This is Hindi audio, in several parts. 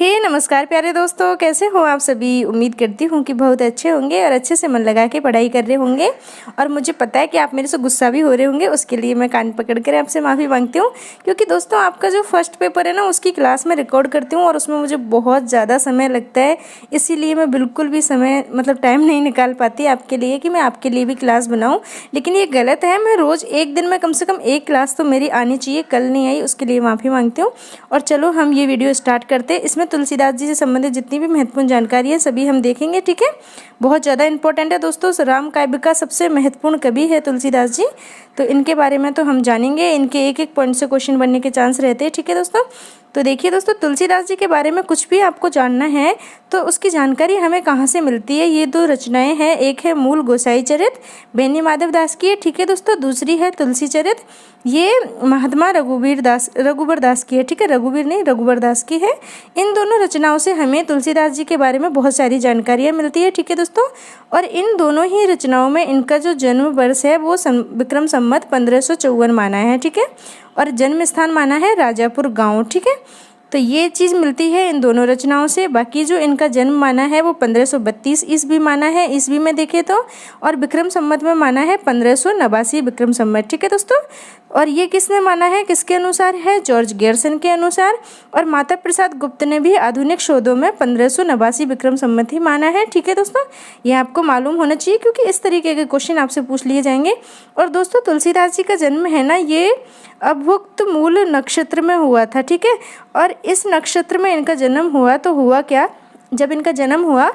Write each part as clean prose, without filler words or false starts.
नमस्कार प्यारे दोस्तों, कैसे हो आप सभी। उम्मीद करती हूँ कि बहुत अच्छे होंगे और अच्छे से मन लगा के पढ़ाई कर रहे होंगे। और मुझे पता है कि आप मेरे से गुस्सा भी हो रहे होंगे, उसके लिए मैं कान पकड़ कर आपसे माफ़ी मांगती हूँ। क्योंकि दोस्तों आपका जो फर्स्ट पेपर है ना, उसकी क्लास में रिकॉर्ड करती हूँ और उसमें मुझे बहुत ज़्यादा समय लगता है। इसीलिए मैं बिल्कुल भी समय टाइम नहीं निकाल पाती आपके लिए कि मैं आपके लिए भी क्लास बनाऊँ। लेकिन ये गलत है, मैं रोज़ एक दिन में कम से कम एक क्लास तो मेरी आनी चाहिए। कल नहीं आई, उसके लिए माफ़ी मांगती हूँ। और चलो हम ये वीडियो स्टार्ट करते हैं। इसमें तुलसीदास जी से संबंधित जितनी भी महत्वपूर्ण जानकारी है सभी हम देखेंगे, ठीक है। बहुत ज़्यादा इंपॉर्टेंट है दोस्तों। राम काव्य का सबसे महत्वपूर्ण कवि है तुलसीदास जी, तो इनके बारे में तो हम जानेंगे। इनके एक एक पॉइंट से क्वेश्चन बनने के चांस रहते हैं, ठीक है दोस्तों। तो देखिए दोस्तों, तुलसीदास जी के बारे में कुछ भी आपको जानना है तो उसकी जानकारी हमें कहाँ से मिलती है। ये दो रचनाएं हैं, एक है मूल गोसाई चरित बेनी माधव दास की है, ठीक है दोस्तों। दूसरी है तुलसी चरित, ये महात्मा रघुवीर दास की है, ठीक है। रघुवीर नहीं, रघुबर दास की है। इन दोनों रचनाओं से हमें तुलसीदास जी के बारे में बहुत सारी जानकारियाँ मिलती है, ठीक है दोस्तों। और इन दोनों ही रचनाओं में इनका जो जन्म वर्ष है वो विक्रम संवत 1554 माना है, ठीक है। और जन्म स्थान माना है राजापुर गांव, ठीक है। तो ये चीज़ मिलती है इन दोनों रचनाओं से। बाकी जो इनका जन्म माना है वो 1532 ईस्वी माना है, ईस्वी में देखें तो। और विक्रम संवत में माना है 1589 विक्रम संवत, ठीक है दोस्तों। और ये किसने माना है, किसके अनुसार है, जॉर्ज गेरसन के अनुसार। और माता प्रसाद गुप्त ने भी आधुनिक शोधों में 1589 विक्रम संवत ही माना है, ठीक है दोस्तों। ये आपको मालूम होना चाहिए क्योंकि इस तरीके के क्वेश्चन आपसे पूछ लिए जाएंगे। और दोस्तों तुलसीदास जी का जन्म है ना, ये अभुक्त मूल नक्षत्र में हुआ था, ठीक है। और इस नक्षत्र में इनका जन्म हुआ तो हुआ क्या, जब इनका जन्म हुआ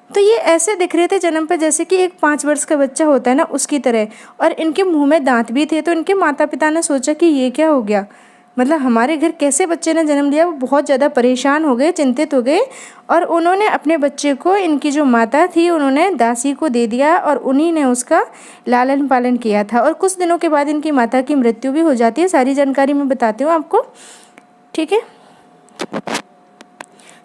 तो ये ऐसे दिख रहे थे जन्म पे जैसे कि एक 5 वर्ष का बच्चा होता है ना, उसकी तरह। और इनके मुंह में दांत भी थे। तो इनके माता पिता ने सोचा कि ये क्या हो गया, हमारे घर कैसे बच्चे ने जन्म लिया। वो बहुत ज़्यादा परेशान हो गए, चिंतित हो गए। और उन्होंने अपने बच्चे को, इनकी जो माता थी, उन्होंने दासी को दे दिया और उन्हीं ने उसका लालन पालन किया था। और कुछ दिनों के बाद इनकी माता की मृत्यु भी हो जाती है। सारी जानकारी मैं बताती हूँ आपको, ठीक है।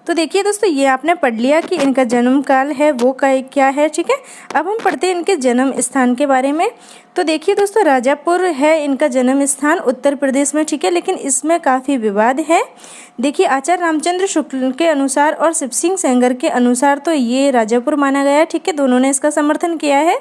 तो देखिए दोस्तों, ये आपने पढ़ लिया कि इनका जन्म काल है वो क्या है, ठीक है। अब हम पढ़ते हैं इनके जन्म स्थान के बारे में। तो देखिए दोस्तों, राजापुर है इनका जन्म स्थान उत्तर प्रदेश में, ठीक है। लेकिन इसमें काफ़ी विवाद है। देखिए, आचार्य रामचंद्र शुक्ल के अनुसार और शिव सिंह सेंगर के अनुसार तो ये राजापुर माना गया है, ठीक है। दोनों ने इसका समर्थन किया है।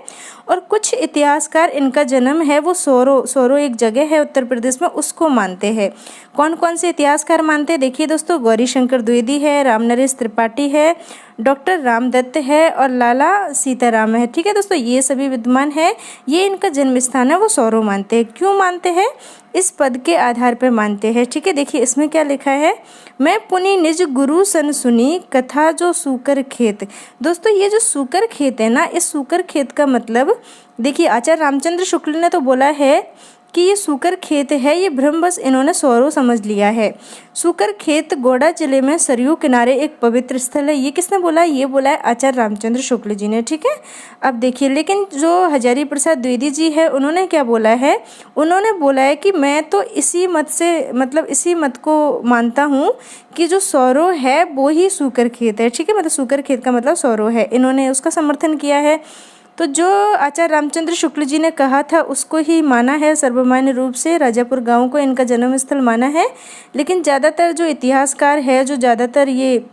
और कुछ इतिहासकार इनका जन्म है वो सोरो एक जगह है उत्तर प्रदेश में, उसको मानते हैं। कौन कौन से इतिहासकार मानते हैं, देखिए दोस्तों, गौरी शंकर द्विवेदी है, रामनरेश त्रिपाठी है, डॉक्टर रामदत्त है और लाला सीताराम है, ठीक है दोस्तों। ये सभी विद्वान है। ये इनका जन्म स्थान है वो सौरो मानते हैं। क्यों मानते हैं, इस पद के आधार पर मानते हैं, ठीक है। देखिए इसमें क्या लिखा है, मैं पुनि निज गुरु सन सुनी कथा जो सूकर खेत। दोस्तों ये जो सूकर खेत है ना, इस सूकर खेत का मतलब, देखिए आचार्य रामचंद्र शुक्ल ने तो बोला है कि ये सूकर खेत है, ये भ्रमवश इन्होंने सौरो समझ लिया है। सूकर खेत गोड्डा जिले में सरयू किनारे एक पवित्र स्थल है। ये किसने बोला है, ये बोला है आचार्य रामचंद्र शुक्ल जी ने, ठीक है। अब देखिए, लेकिन जो हजारी प्रसाद द्विवेदी जी है उन्होंने क्या बोला है, उन्होंने बोला है कि मैं तो इसी मत से इसी मत को मानता हूँ कि जो सौरो है वो ही सूकर खेत है, ठीक है। सूकर खेत का मतलब सौरो है, इन्होंने उसका समर्थन किया है। तो जो आचार्य रामचंद्र शुक्ल जी ने कहा था उसको ही माना है सर्वमान्य रूप से। राजापुर गांव को इनका जन्म स्थल माना है। लेकिन ज़्यादातर जो इतिहासकार है, जो ज़्यादातर ये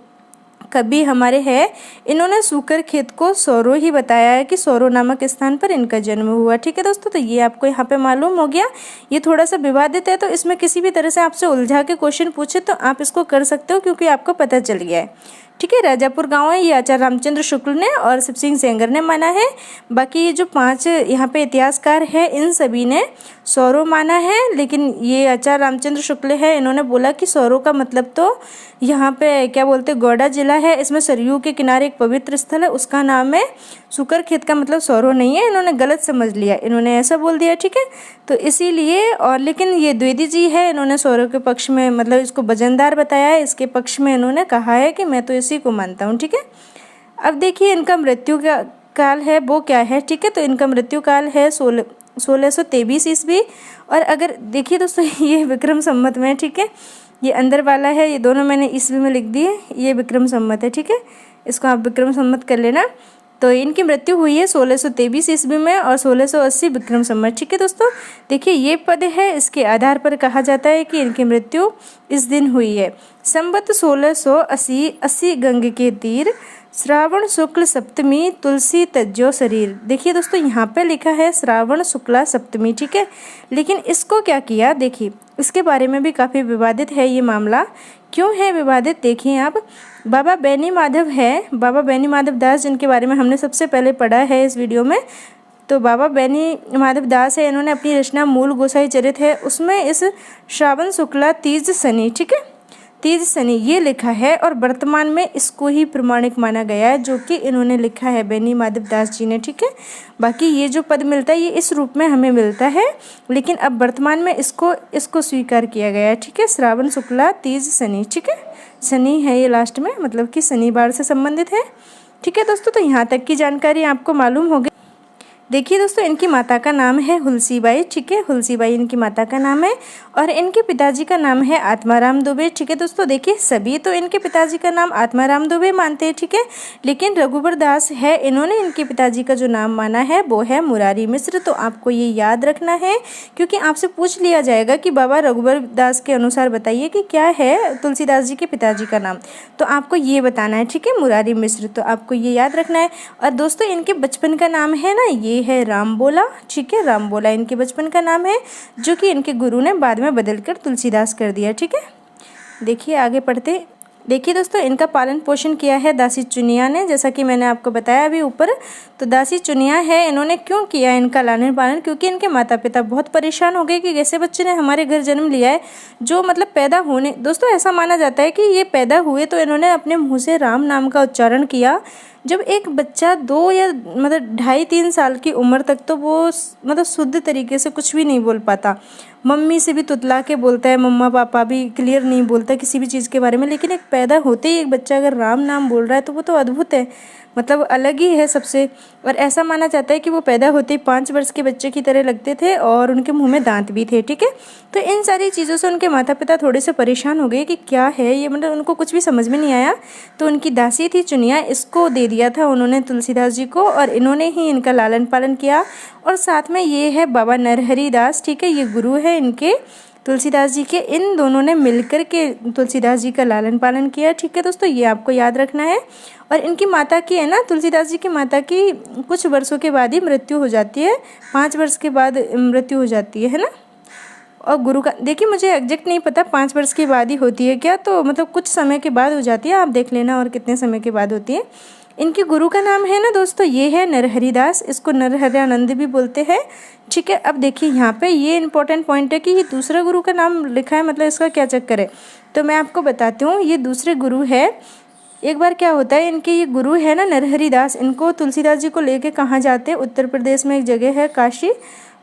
कवि हमारे हैं, इन्होंने सूकर खेत को सौरो ही बताया है कि सौरो नामक स्थान पर इनका जन्म हुआ, ठीक है दोस्तों। तो ये आपको यहाँ पे मालूम हो गया। ये थोड़ा सा विवादित है, तो इसमें किसी भी तरह से आपसे उलझा के क्वेश्चन पूछे तो आप इसको कर सकते हो क्योंकि आपको पता चल गया है, ठीक है। राजापुर गांव है, ये आचार्य रामचंद्र शुक्ल ने और शिव सिंह सेंगर ने माना है। बाकी ये जो 5 यहाँ पे इतिहासकार है इन सभी ने सौरो माना है। लेकिन ये आचार्य रामचंद्र शुक्ल है, इन्होंने बोला कि सौरो का मतलब तो यहाँ पे क्या बोलते, गोड्डा जिला है, इसमें सरयू के किनारे एक पवित्र स्थल है, उसका नाम है। सूकर खेत का मतलब सौरो नहीं है, इन्होंने गलत समझ लिया, इन्होंने ऐसा बोल दिया, ठीक है। तो इसीलिए, और लेकिन ये द्विवेदी जी है, इन्होंने सौरो के पक्ष में इसको वजनदार बताया है, इसके पक्ष में इन्होंने कहा है कि मैं तो इसी को मानता हूँ, ठीक है। अब देखिए इनका मृत्यु का काल है वो क्या है, ठीक है। तो इनका मृत्यु काल है 1623 ईस्वी। और अगर देखिए दोस्तों, ये विक्रम संवत में, ठीक है। ये अंदर वाला है, ये दोनों मैंने ईस्वी में लिख दिए, ये विक्रम संवत है, ठीक है। इसको आप विक्रम संवत कर लेना। तो इनकी मृत्यु हुई है 1623 ईस्वी में और 1680 विक्रम संवत, ठीक है दोस्तों। देखिए ये पद है, इसके आधार पर कहा जाता है कि इनकी मृत्यु इस दिन हुई है। संवत 1680 गंग के तीर, श्रावण शुक्ल सप्तमी, तुलसी तज्जो शरीर। देखिए दोस्तों यहाँ पे लिखा है श्रावण शुक्ला सप्तमी, ठीक है, लेकिन इसको क्या किया, देखिए इसके बारे में भी काफ़ी विवादित है ये मामला। क्यों है विवादित, देखिए आप, बाबा बेनी माधव है, बाबा बेनी माधव दास, जिनके बारे में हमने सबसे पहले पढ़ा है इस वीडियो में। तो बाबा बेनी माधव दास है, इन्होंने अपनी रचना मूल गोसाई चरित है, उसमें इस श्रावण शुक्ला तीज शनि, ठीक है, तीज शनि ये लिखा है, और वर्तमान में इसको ही प्रमाणिक माना गया है, जो कि इन्होंने लिखा है बेनी माधव दास जी ने, ठीक है। बाकी ये जो पद मिलता है ये इस रूप में हमें मिलता है, लेकिन अब वर्तमान में इसको स्वीकार किया गया है, ठीक है। श्रावण शुक्ला तीज शनि, ठीक है, शनि है ये लास्ट में, मतलब कि शनिवार से संबंधित है, ठीक है दोस्तों। तो यहाँ तक की जानकारी आपको मालूम हो गई। देखिए दोस्तों इनकी माता का नाम है हुलसीबाई, ठीक है, हुलसीबाई इनकी माता का नाम है, और इनके पिताजी का नाम है आत्माराम दुबे, ठीक है दोस्तों। देखिए सभी तो इनके पिताजी का नाम आत्माराम दुबे मानते हैं, ठीक है, लेकिन रघुबर दास है, इन्होंने इनके पिताजी का जो नाम माना है वो है मुरारी मिश्र। तो आपको ये याद रखना है, क्योंकि आपसे पूछ लिया जाएगा कि बाबा रघुबर दास के अनुसार बताइए कि क्या है तुलसीदास जी के पिताजी का नाम, तो आपको ये बताना है, ठीक है, मुरारी मिश्र। तो आपको ये याद रखना है। और दोस्तों इनके बचपन का नाम है ना, ये है रामबोला, ठीक है, रामबोला इनके बचपन का नाम है, जो कि इनके गुरु ने बाद में बदलकर तुलसीदास कर दिया, ठीक है। देखिए आगे पढ़ते। देखिए दोस्तों इनका पालन पोषण किया है दासी चुनिया ने, जैसा कि मैंने आपको बताया अभी ऊपर। तो दासी चुनिया है, इन्होंने क्यों किया इनका लालन पालन, क्योंकि इनके माता पिता बहुत परेशान हो गए कि कैसे बच्चे ने हमारे घर जन्म लिया है, जो मतलब पैदा होने, दोस्तों ऐसा माना जाता है कि ये पैदा हुए तो इन्होंने अपने मुँह से राम नाम का उच्चारण किया। जब एक बच्चा 2 या मतलब 2.5-3 साल की उम्र तक तो वो मतलब शुद्ध तरीके से कुछ भी नहीं बोल पाता, मम्मी से भी तुतला के बोलता है, मम्मा पापा भी क्लियर नहीं बोलता किसी भी चीज़ के बारे में, लेकिन एक पैदा होते ही एक बच्चा अगर राम नाम बोल रहा है तो वो तो अद्भुत है, मतलब अलग ही है सबसे। और ऐसा माना जाता है कि वो पैदा होते ही 5 वर्ष के बच्चे की तरह लगते थे और उनके मुंह में दांत भी थे, ठीक है। तो इन सारी चीज़ों से उनके माता पिता थोड़े से परेशान हो गए कि क्या है ये, मतलब उनको कुछ भी समझ में नहीं आया। तो उनकी दासी थी चुनिया, इसको दे दिया था उन्होंने तुलसीदास जी को, और इन्होंने ही इनका लालन पालन किया। और साथ में ये है बाबा नरहरि दास, ठीक है, ये गुरु है इनके तुलसीदास जी के, इन दोनों ने मिलकर के तुलसीदास जी का लालन पालन किया, ठीक है दोस्तों, ये आपको याद रखना है। और इनकी माता की है ना, तुलसीदास जी की माता की कुछ वर्षों के बाद ही मृत्यु हो जाती है, 5 वर्ष के बाद मृत्यु हो जाती है ना। और गुरु का देखिए मुझे एग्जैक्ट नहीं पता 5 वर्ष के बाद ही होती है क्या, तो मतलब कुछ समय के बाद हो जाती है, आप देख लेना और कितने समय के बाद होती है। इनके गुरु का नाम है ना दोस्तों, ये है नरहरि दास, इसको नरहरियानंद भी बोलते हैं, ठीक है। अब देखिए यहाँ पे ये इंपॉर्टेंट पॉइंट है कि ये दूसरा गुरु का नाम लिखा है, मतलब इसका क्या चक्कर है, तो मैं आपको बताती हूँ। ये दूसरे गुरु है। एक बार क्या होता है, इनके ये गुरु है ना नरहरि दास, इनको तुलसीदास जी को लेके कहाँ जाते हैं, उत्तर प्रदेश में एक जगह है काशी,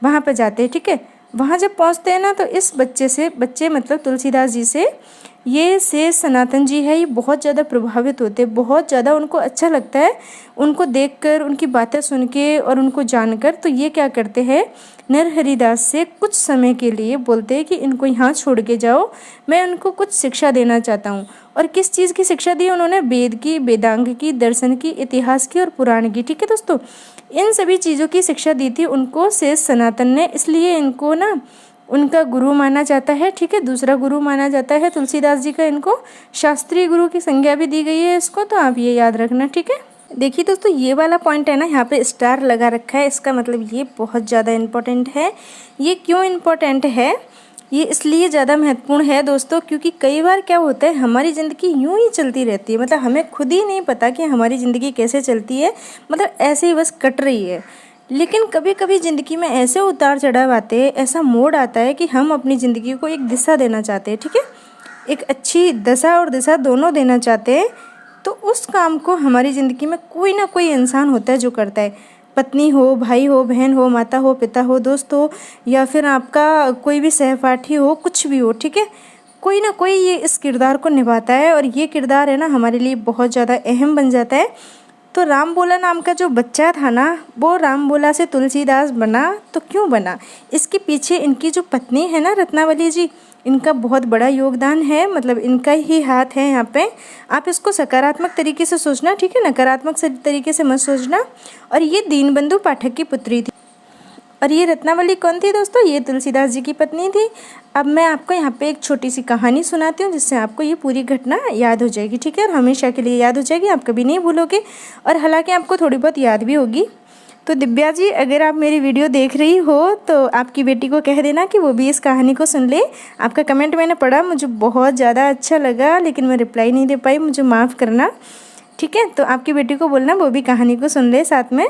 वहाँ पर जाते हैं, ठीक है। वहाँ जब पहुँचते हैं ना, तो इस बच्चे मतलब तुलसीदास जी से ये शेष सनातन जी है, ये बहुत ज़्यादा प्रभावित होते हैं, बहुत ज़्यादा उनको अच्छा लगता है उनको देखकर, उनकी बातें सुन के और उनको जानकर। तो ये क्या करते हैं, नरहरि दास से कुछ समय के लिए बोलते हैं कि इनको यहाँ छोड़ के जाओ, मैं उनको कुछ शिक्षा देना चाहता हूँ। और किस चीज़ की शिक्षा दी उन्होंने, वेद की, वेदांग की, दर्शन की, इतिहास की और पुराण की, ठीक है दोस्तों, इन सभी चीज़ों की शिक्षा दी थी उनको शेष सनातन ने, इसलिए इनको ना उनका गुरु माना जाता है, ठीक है, दूसरा गुरु माना जाता है तुलसीदास जी का। इनको शास्त्रीय गुरु की संज्ञा भी दी गई है इसको, तो आप ये याद रखना, ठीक है। देखिए दोस्तों ये वाला पॉइंट है ना, यहाँ पे स्टार लगा रखा है, इसका मतलब ये बहुत ज़्यादा इम्पोर्टेंट है। ये क्यों इम्पोर्टेंट है, ये इसलिए ज़्यादा महत्वपूर्ण है दोस्तों, क्योंकि कई बार क्या होता है हमारी ज़िंदगी यूं ही चलती रहती है, मतलब हमें खुद ही नहीं पता कि हमारी ज़िंदगी कैसे चलती है, मतलब ऐसे ही बस कट रही है। लेकिन कभी कभी ज़िंदगी में ऐसे उतार चढ़ाव आते हैं, ऐसा मोड़ आता है कि हम अपनी ज़िंदगी को एक दिशा देना चाहते हैं, ठीक है, एक अच्छी दशा और दिशा दोनों देना चाहते हैं। तो उस काम को हमारी ज़िंदगी में कोई ना कोई इंसान होता है जो करता है, पत्नी हो, भाई हो, बहन हो, माता हो, पिता हो, दोस्त हो, या फिर आपका कोई भी सहपाठी हो, कुछ भी हो, ठीक है, कोई ना कोई ये इस किरदार को निभाता है, और ये किरदार है ना हमारे लिए बहुत ज़्यादा अहम बन जाता है। तो रामबोला नाम का जो बच्चा था ना, वो रामबोला से तुलसीदास बना, तो क्यों बना, इसके पीछे इनकी जो पत्नी है ना रत्नावली जी, इनका बहुत बड़ा योगदान है, मतलब इनका ही हाथ है यहाँ पे। आप इसको सकारात्मक तरीके से सोचना, ठीक है, नकारात्मक तरीके से मत सोचना। और ये दीनबंधु पाठक की पुत्री थी। और ये रत्नावली कौन थी दोस्तों? ये तुलसीदास जी की पत्नी थी। अब मैं आपको यहाँ पे एक छोटी सी कहानी सुनाती हूँ जिससे आपको ये पूरी घटना याद हो जाएगी, ठीक है, और हमेशा के लिए याद हो जाएगी, आप कभी नहीं भूलोगे, और हालांकि आपको थोड़ी बहुत याद भी होगी। तो दिव्या जी, अगर आप मेरी वीडियो देख रही हो तो आपकी बेटी को कह देना कि वो भी इस कहानी को सुन ले। आपका कमेंट मैंने पढ़ा, मुझे बहुत ज़्यादा अच्छा लगा, लेकिन मैं रिप्लाई नहीं दे पाई, मुझे माफ़ करना, ठीक है। तो आपकी बेटी को बोलना वो भी कहानी को सुन ले साथ में।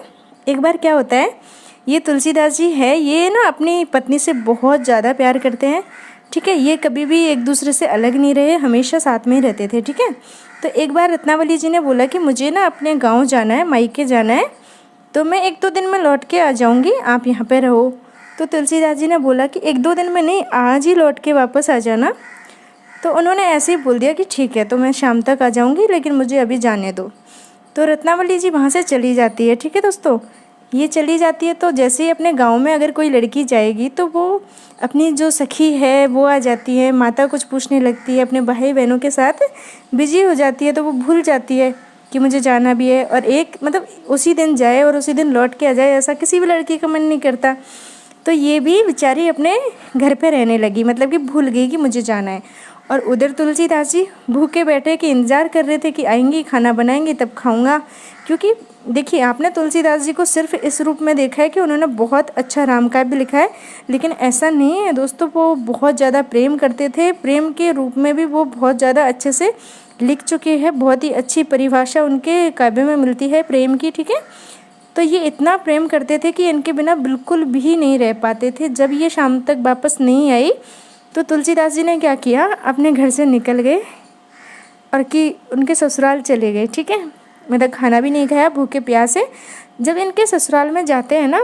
एक बार क्या होता है, ये तुलसीदास जी है, ये ना अपनी पत्नी से बहुत ज़्यादा प्यार करते हैं, ठीक है। ये कभी भी एक दूसरे से अलग नहीं रहे, हमेशा साथ में ही रहते थे, ठीक है। तो एक बार रत्नावली जी ने बोला कि मुझे ना अपने गाँव जाना है, मायके जाना है, तो मैं 1-2 दिन में लौट के आ जाऊँगी, आप यहाँ पे रहो। तो तुलसीदास जी ने बोला कि 1-2 दिन में नहीं, आज ही लौट के वापस आ जाना। तो उन्होंने ऐसे ही बोल दिया कि ठीक है, तो मैं शाम तक आ जाऊँगी, लेकिन मुझे अभी जाने दो। तो रत्नावली जी वहाँ से चली जाती है, ठीक है दोस्तों। ये चली जाती है तो जैसे ही अपने गांव में अगर कोई लड़की जाएगी तो वो अपनी जो सखी है वो आ जाती है, माता कुछ पूछने लगती है, अपने भाई बहनों के साथ बिजी हो जाती है, तो वो भूल जाती है कि मुझे जाना भी है, और एक मतलब उसी दिन जाए और उसी दिन लौट के आ जाए, ऐसा किसी भी लड़की का मन नहीं करता। तो ये भी बेचारी अपने घर पे रहने लगी, मतलब कि भूल गई कि मुझे जाना है। और उधर तुलसीदास जी भूखे बैठे कि इंतज़ार कर रहे थे कि आएंगी, खाना बनाएंगी, तब खाऊंगा। क्योंकि देखिए, आपने तुलसीदास जी को सिर्फ इस रूप में देखा है कि उन्होंने बहुत अच्छा राम काव्य भी लिखा है, लेकिन ऐसा नहीं है दोस्तों, वो बहुत ज़्यादा प्रेम करते थे, प्रेम के रूप में भी वो बहुत ज़्यादा अच्छे से लिख चुके हैं, बहुत ही अच्छी परिभाषा उनके काव्य में मिलती है प्रेम की, ठीक है। तो ये इतना प्रेम करते थे कि इनके बिना बिल्कुल भी नहीं रह पाते थे। जब ये शाम तक वापस नहीं आई तो तुलसीदास जी ने क्या किया, अपने घर से निकल गए और कि उनके ससुराल चले गए, ठीक है। मतलब खाना भी नहीं खाया, भूखे प्यासे। जब इनके ससुराल में जाते हैं ना,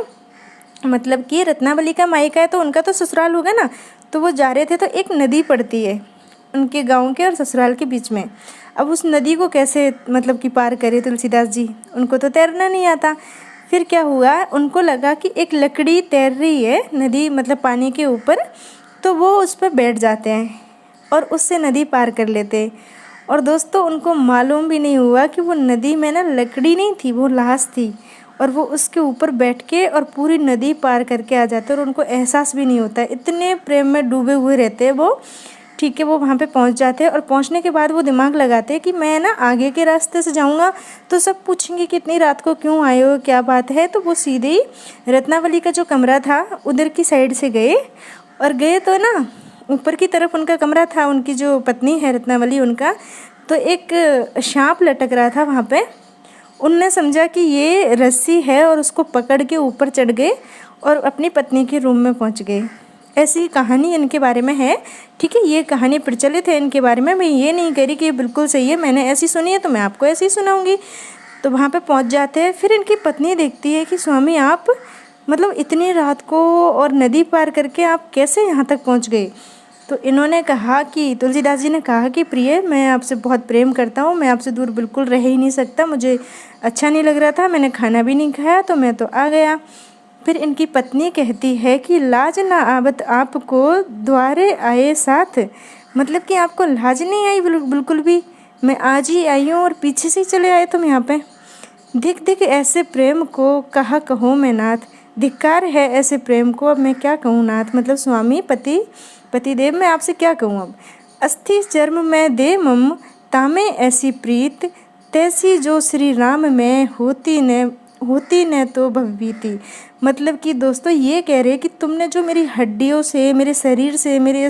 मतलब कि रत्नावली का मायका है तो उनका तो ससुराल होगा ना, तो वो जा रहे थे तो एक नदी पड़ती है उनके गांव के और ससुराल के बीच में। अब उस नदी को कैसे मतलब कि पार करे तुलसीदास जी, उनको तो तैरना नहीं आता। फिर क्या हुआ, उनको लगा कि एक लकड़ी तैर रही है नदी मतलब पानी के ऊपर, तो वो उस पर बैठ जाते हैं और उससे नदी पार कर लेते। और दोस्तों, उनको मालूम भी नहीं हुआ कि वो नदी में ना लकड़ी नहीं थी, वो लाश थी, और वो उसके ऊपर बैठ के और पूरी नदी पार करके आ जाते और उनको एहसास भी नहीं होता है, इतने प्रेम में डूबे हुए रहते हैं वो, ठीक है। वो वहाँ पे पहुँच जाते हैं और पहुँचने के बाद वो दिमाग लगाते हैं कि मैं ना आगे के रास्ते से जाऊँगा तो सब पूछेंगे कि इतनी रात को क्यों आए हो, क्या बात है। तो वो सीधे ही रत्नावली का जो कमरा था उधर की साइड से गए, और गए तो ना ऊपर की तरफ उनका कमरा था, उनकी जो पत्नी है रत्नावली उनका, तो एक सांप लटक रहा था वहाँ पे। उनने समझा कि ये रस्सी है और उसको पकड़ के ऊपर चढ़ गए और अपनी पत्नी के रूम में पहुँच गए। ऐसी कहानी इनके बारे में है, ठीक है। ये कहानी प्रचलित है इनके बारे में, मैं ये नहीं कह रही कि ये बिल्कुल सही है, मैंने ऐसी सुनी है तो मैं आपको ऐसी सुनाऊंगी। तो वहाँ पे पहुँच जाते हैं। फिर इनकी पत्नी देखती है कि स्वामी आप मतलब इतनी रात को और नदी पार करके आप कैसे यहाँ तक पहुँच गए। तो इन्होंने कहा कि तुलसीदास जी ने कहा कि प्रिय, मैं आपसे बहुत प्रेम करता हूँ, मैं आपसे दूर बिल्कुल रह ही नहीं सकता, मुझे अच्छा नहीं लग रहा था, मैंने खाना भी नहीं खाया तो मैं तो आ गया। फिर इनकी पत्नी कहती है कि लाज ना आवत आपको द्वारे आए साथ, मतलब कि आपको लाज नहीं आई बिल्कुल भी, मैं आज ही आई हूँ और पीछे से ही चले आए तुम यहाँ पे। धिक धिक ऐसे प्रेम को कहा कहूँ मैं नाथ, धिक्कार है ऐसे प्रेम को, अब मैं क्या कहूँ नाथ। मतलब स्वामी पतिदेव, मैं आपसे क्या कहूँ अब। अस्थि जन्म में दे मम तामे ऐसी प्रीत, तैसी जो श्री राम में होती न तो भवभीति। मतलब कि दोस्तों ये कह रहे कि तुमने जो मेरी हड्डियों से, मेरे शरीर से, मेरे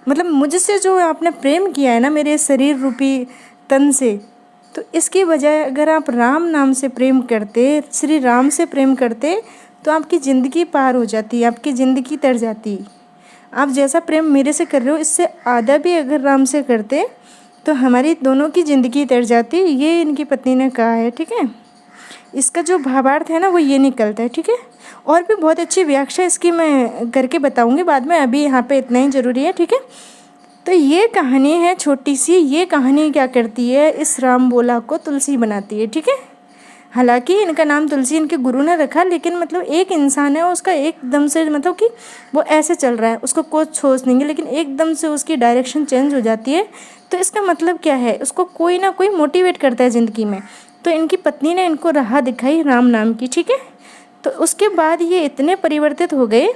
मतलब मुझसे जो आपने प्रेम किया है ना, मेरे शरीर रूपी तन से, तो इसकी बजाय अगर आप राम नाम से प्रेम करते, श्री राम से प्रेम करते, तो आपकी ज़िंदगी पार हो जाती, आपकी ज़िंदगी तर जाती। आप जैसा प्रेम मेरे से कर रहे हो, इससे आधा भी अगर राम से करते तो हमारी दोनों की ज़िंदगी तर जाती। ये इनकी पत्नी ने कहा है, ठीक है। इसका जो भावार्थ है ना वो ये निकलता है, ठीक है। और भी बहुत अच्छी व्याख्या इसकी मैं करके बताऊंगी बाद में, अभी यहाँ पे इतना ही ज़रूरी है, ठीक है। तो ये कहानी है छोटी सी। ये कहानी क्या करती है, इस राम बोला को तुलसी बनाती है, ठीक है। हालांकि इनका नाम तुलसी इनके गुरु ने रखा, लेकिन मतलब एक इंसान है, उसका एकदम से मतलब कि वो ऐसे चल रहा है, उसको कुछ सोच नहीं है, लेकिन एकदम से उसकी डायरेक्शन चेंज हो जाती है। तो इसका मतलब क्या है, उसको कोई ना कोई मोटिवेट करता है ज़िंदगी में। तो इनकी पत्नी ने इनको राह दिखाई राम नाम की, ठीक है। तो उसके बाद ये इतने परिवर्तित हो गए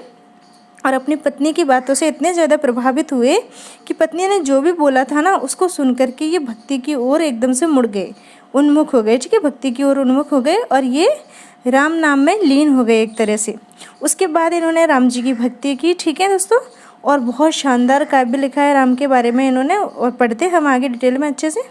और अपनी पत्नी की बातों से इतने ज़्यादा प्रभावित हुए कि पत्नी ने जो भी बोला था ना उसको सुन करके ये भक्ति की ओर एकदम से मुड़ गए, उन्मुख हो गए, ठीक है, भक्ति की ओर उन्मुख हो गए और ये राम नाम में लीन हो गए एक तरह से। उसके बाद इन्होंने राम जी की भक्ति की, ठीक है दोस्तों, और बहुत शानदार काव्य लिखा है राम के बारे में इन्होंने, और पढ़ते हम आगे डिटेल में अच्छे से।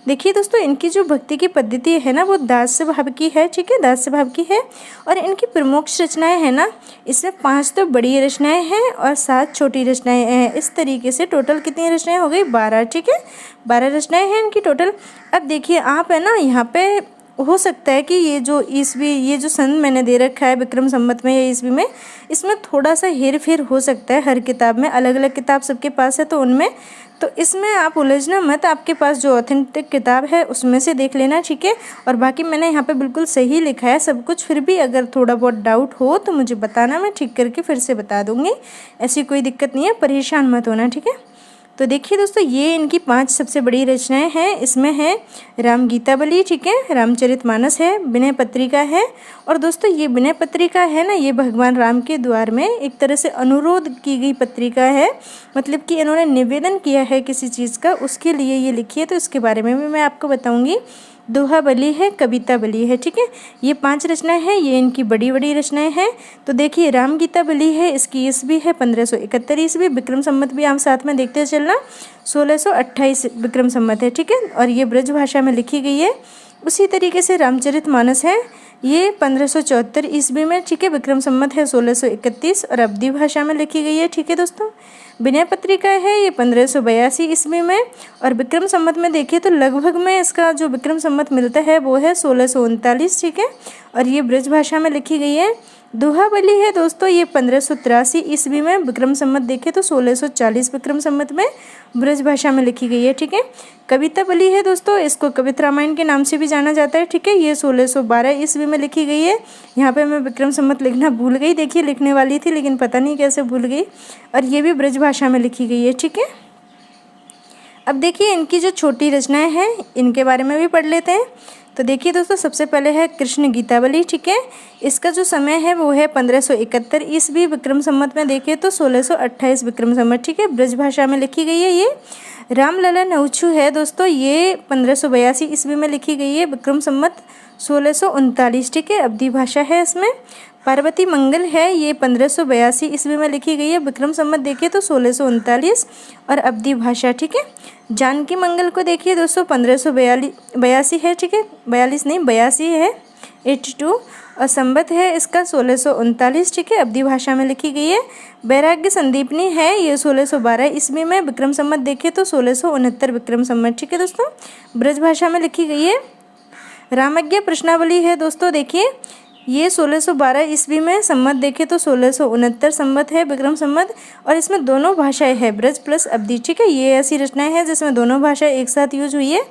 देखिए दोस्तों, इनकी जो भक्ति की पद्धति है ना वो दास्य भाव की है, ठीक है, दास्य भाव की है। और इनकी प्रमुख रचनाएं हैं ना, इसमें 5 तो बड़ी रचनाएं हैं और 7 छोटी रचनाएं हैं। इस तरीके से टोटल कितनी रचनाएं हो गई? 12, ठीक है, 12 रचनाएं हैं इनकी टोटल। अब देखिए आप है ना, यहाँ पे हो सकता है कि ये जो ईस्वी, ये जो सन मैंने दे रखा है विक्रम संवत में या ईस्वी में, इसमें थोड़ा सा हेर फेर हो सकता है हर किताब में, अलग अलग किताब सबके पास है तो उनमें, तो इसमें आप उलझना मत, आपके पास जो ऑथेंटिक किताब है उसमें से देख लेना, ठीक है। और बाकी मैंने यहाँ पे बिल्कुल सही लिखा है सब कुछ, फिर भी अगर थोड़ा बहुत डाउट हो तो मुझे बताना, मैं ठीक करके फिर से बता दूँगी, ऐसी कोई दिक्कत नहीं है, परेशान मत होना, ठीक है। तो देखिए दोस्तों, ये इनकी 5 सबसे बड़ी रचनाएं हैं। इसमें है राम गीतावली, ठीक है, रामचरितमानस है, विनय पत्रिका है। और दोस्तों ये विनय पत्रिका है ना, ये भगवान राम के द्वार में एक तरह से अनुरोध की गई पत्रिका है, मतलब कि इन्होंने निवेदन किया है किसी चीज़ का, उसके लिए ये लिखी है, तो इसके बारे में भी मैं आपको बताऊँगी। दोहा बली है, कविता बली है, ठीक है, ये 5 रचनाएं हैं, ये इनकी बड़ी बड़ी रचनाएं हैं। तो देखिए राम गीता बली है, इसकी ईस्वी है 1571 ईस्वी, विक्रम संवत भी आप साथ में देखते चलना 1628 विक्रम संवत है, ठीक है, और ये ब्रज भाषा में लिखी गई है। उसी तरीके से रामचरितमानस है, ये 1574 ईस्वी में, ठीक है, विक्रम संवत है 1631 और अवधी भाषा में लिखी गई है, ठीक है दोस्तों। विनय पत्रिका है, ये 1582 ईस्वी में, और विक्रम संवत में देखिए तो लगभग में इसका जो विक्रम संवत मिलता है वो है 1639, ठीक है, और ये ब्रज भाषा में लिखी गई है। दोहा बली है दोस्तों, ये 1583 ईस्वी में, विक्रम संवत देखें तो 1640 विक्रम संवत में ब्रज भाषा में लिखी गई है, ठीक है। कविता बली है दोस्तों, इसको कवित रामायण के नाम से भी जाना जाता है, ठीक है, ये 1612 ईस्वी में लिखी गई है। यहाँ पे मैं विक्रम संवत लिखना भूल गई, देखिए लिखने वाली थी लेकिन पता नहीं कैसे भूल गई, और ये भी ब्रज भाषा में लिखी गई है, ठीक है। अब देखिए इनकी जो छोटी रचनाएं हैं इनके बारे में भी पढ़ लेते हैं। तो देखिए दोस्तों, सबसे पहले है कृष्ण गीतावली, ठीक है, इसका जो समय है वो है 1571 ईस्वी, विक्रम संवत में देखें तो 1628 विक्रम संवत, ठीक है, ब्रज भाषा में लिखी गई है। ये रामलला नौछू है दोस्तों, ये 1582 ईस्वी में लिखी गई है, विक्रम संवत 1639, ठीक है, अवधी भाषा है इसमें। पार्वती मंगल है, ये 1582 ईस्वी में लिखी गई है, विक्रम संवत देखिए तो 1639 और अवधी भाषा, ठीक है। जानकी मंगल को देखिए दोस्तों 1582 है, ठीक है, 42 नहीं 82 है, 82, और संवत है इसका 1639, ठीक है, अवधी भाषा में लिखी गई है। वैराग्य संदीपनी है, ये 1612 ईस्वी में, विक्रम संवत देखे तो 1669 विक्रम संवत, ठीक है दोस्तों, ब्रज भाषा में लिखी गई है। रामज्ञ प्रश्नावली है दोस्तों, देखिए ये 1612 ईस्वी में, संवत देखे तो 1669 संवत है विक्रम संवत, और इसमें दोनों भाषाएं है, ब्रज प्लस अवधी, ठीक है, ये ऐसी रचनाएं हैं जिसमें दोनों भाषाएं एक साथ यूज हुई है।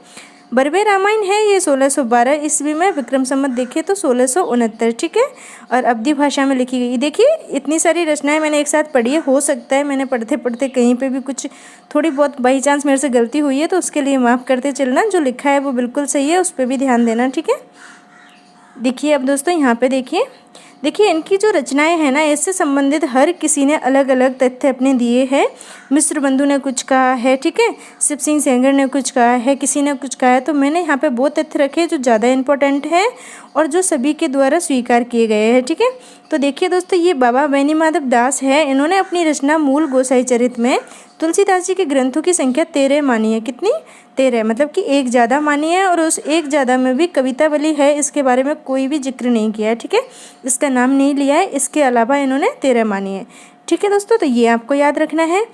बरवे रामायण है, ये 1612 ईस्वी में, विक्रम संवत देखे तो 1669, ठीक है, और अवधी भाषा में लिखी गई। देखिए इतनी सारी रचनाएं मैंने एक साथ पढ़ी है, हो सकता है मैंने पढ़ते पढ़ते कहीं पे भी कुछ थोड़ी बहुत बाई चांस मेरे से गलती हुई है तो उसके लिए माफ़ करते चलना, जो लिखा है वो बिल्कुल सही है, उस पर भी ध्यान देना, ठीक है। देखिए अब दोस्तों यहाँ पे देखिए इनकी जो रचनाएं हैं ना, इससे संबंधित हर किसी ने अलग अलग तथ्य अपने दिए हैं। मिश्र बंधु ने कुछ कहा है, ठीक है, शिव सिंह सेंगर ने कुछ कहा है, किसी ने कुछ कहा है, तो मैंने यहाँ पे वो तथ्य रखे जो ज़्यादा इम्पोर्टेंट है और जो सभी के द्वारा स्वीकार किए गए हैं, ठीक है। तो देखिए दोस्तों, ये बाबा बेनी माधव दास है, इन्होंने अपनी रचना मूल गोसाई चरित में तुलसीदास जी के ग्रंथों की संख्या 13 मानी है। कितनी? 13, मतलब कि एक ज़्यादा मानी है, और उस एक ज़्यादा में भी कविता बली है, इसके बारे में कोई भी जिक्र नहीं किया है, ठीक है, इसका नाम नहीं लिया है, इसके अलावा इन्होंने 13 मानी है, ठीक है दोस्तों। तो ये आपको याद रखना है।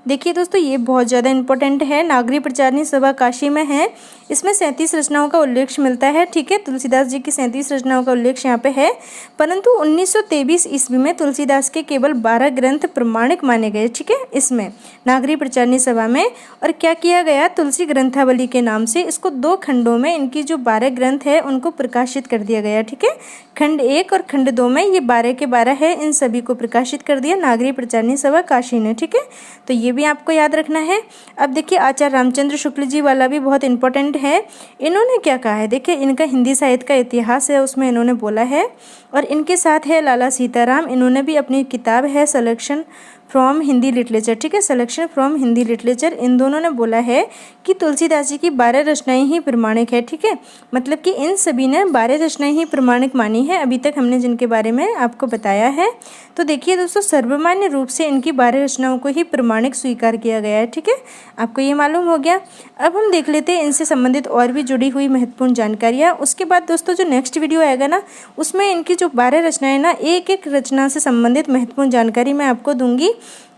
देखिए दोस्तों, ये बहुत ज़्यादा इंपॉर्टेंट है, नागरी प्रचारणी सभा काशी में है, इसमें 37 रचनाओं का उल्लेख मिलता है, ठीक है, तुलसीदास जी की 37 रचनाओं का उल्लेख यहाँ पे है, परंतु 1923 ईस्वी में तुलसीदास के केवल 12 ग्रंथ प्रमाणिक माने गए, ठीक है, इसमें नागरी प्रचारणी सभा में। और क्या किया गया, तुलसी ग्रंथावली के नाम से इसको 2 खंडों में इनकी जो 12 ग्रंथ है उनको प्रकाशित कर दिया गया, ठीक है, खंड 1 और खंड 2 में ये 12 के 12 है, इन सभी को प्रकाशित कर दिया नागरी प्रचारणी सभा काशी ने, ठीक है। तो ये ये भी आपको याद रखना है। अब देखिए आचार्य रामचंद्र शुक्ल जी वाला भी बहुत इंपॉर्टेंट है। इन्होंने क्या कहा है, देखिए इनका हिंदी साहित्य का इतिहास है, उसमें इन्होंने बोला है। और इनके साथ है लाला सीताराम, इन्होंने भी अपनी किताब है सिलेक्शन फ्रॉम हिंदी लिटरेचर, ठीक है, सिलेक्शन फ्रॉम हिंदी लिटरेचर, इन दोनों ने बोला है कि तुलसीदास जी की 12 रचनाएं ही प्रमाणिक है, ठीक है। मतलब कि इन सभी ने 12 रचनाएं ही प्रमाणिक मानी है अभी तक हमने जिनके बारे में आपको बताया है। तो देखिए दोस्तों, सर्वमान्य रूप से इनकी 12 रचनाओं को ही प्रमाणिक स्वीकार किया गया है, ठीक है, आपको ये मालूम हो गया। अब हम देख लेते हैं इनसे संबंधित और भी जुड़ी हुई महत्वपूर्ण जानकारियाँ। उसके बाद दोस्तों जो नेक्स्ट वीडियो आएगा ना, उसमें इनकी जो 12 रचनाएं ना, एक एक रचना से संबंधित महत्वपूर्ण जानकारी मैं आपको दूंगी,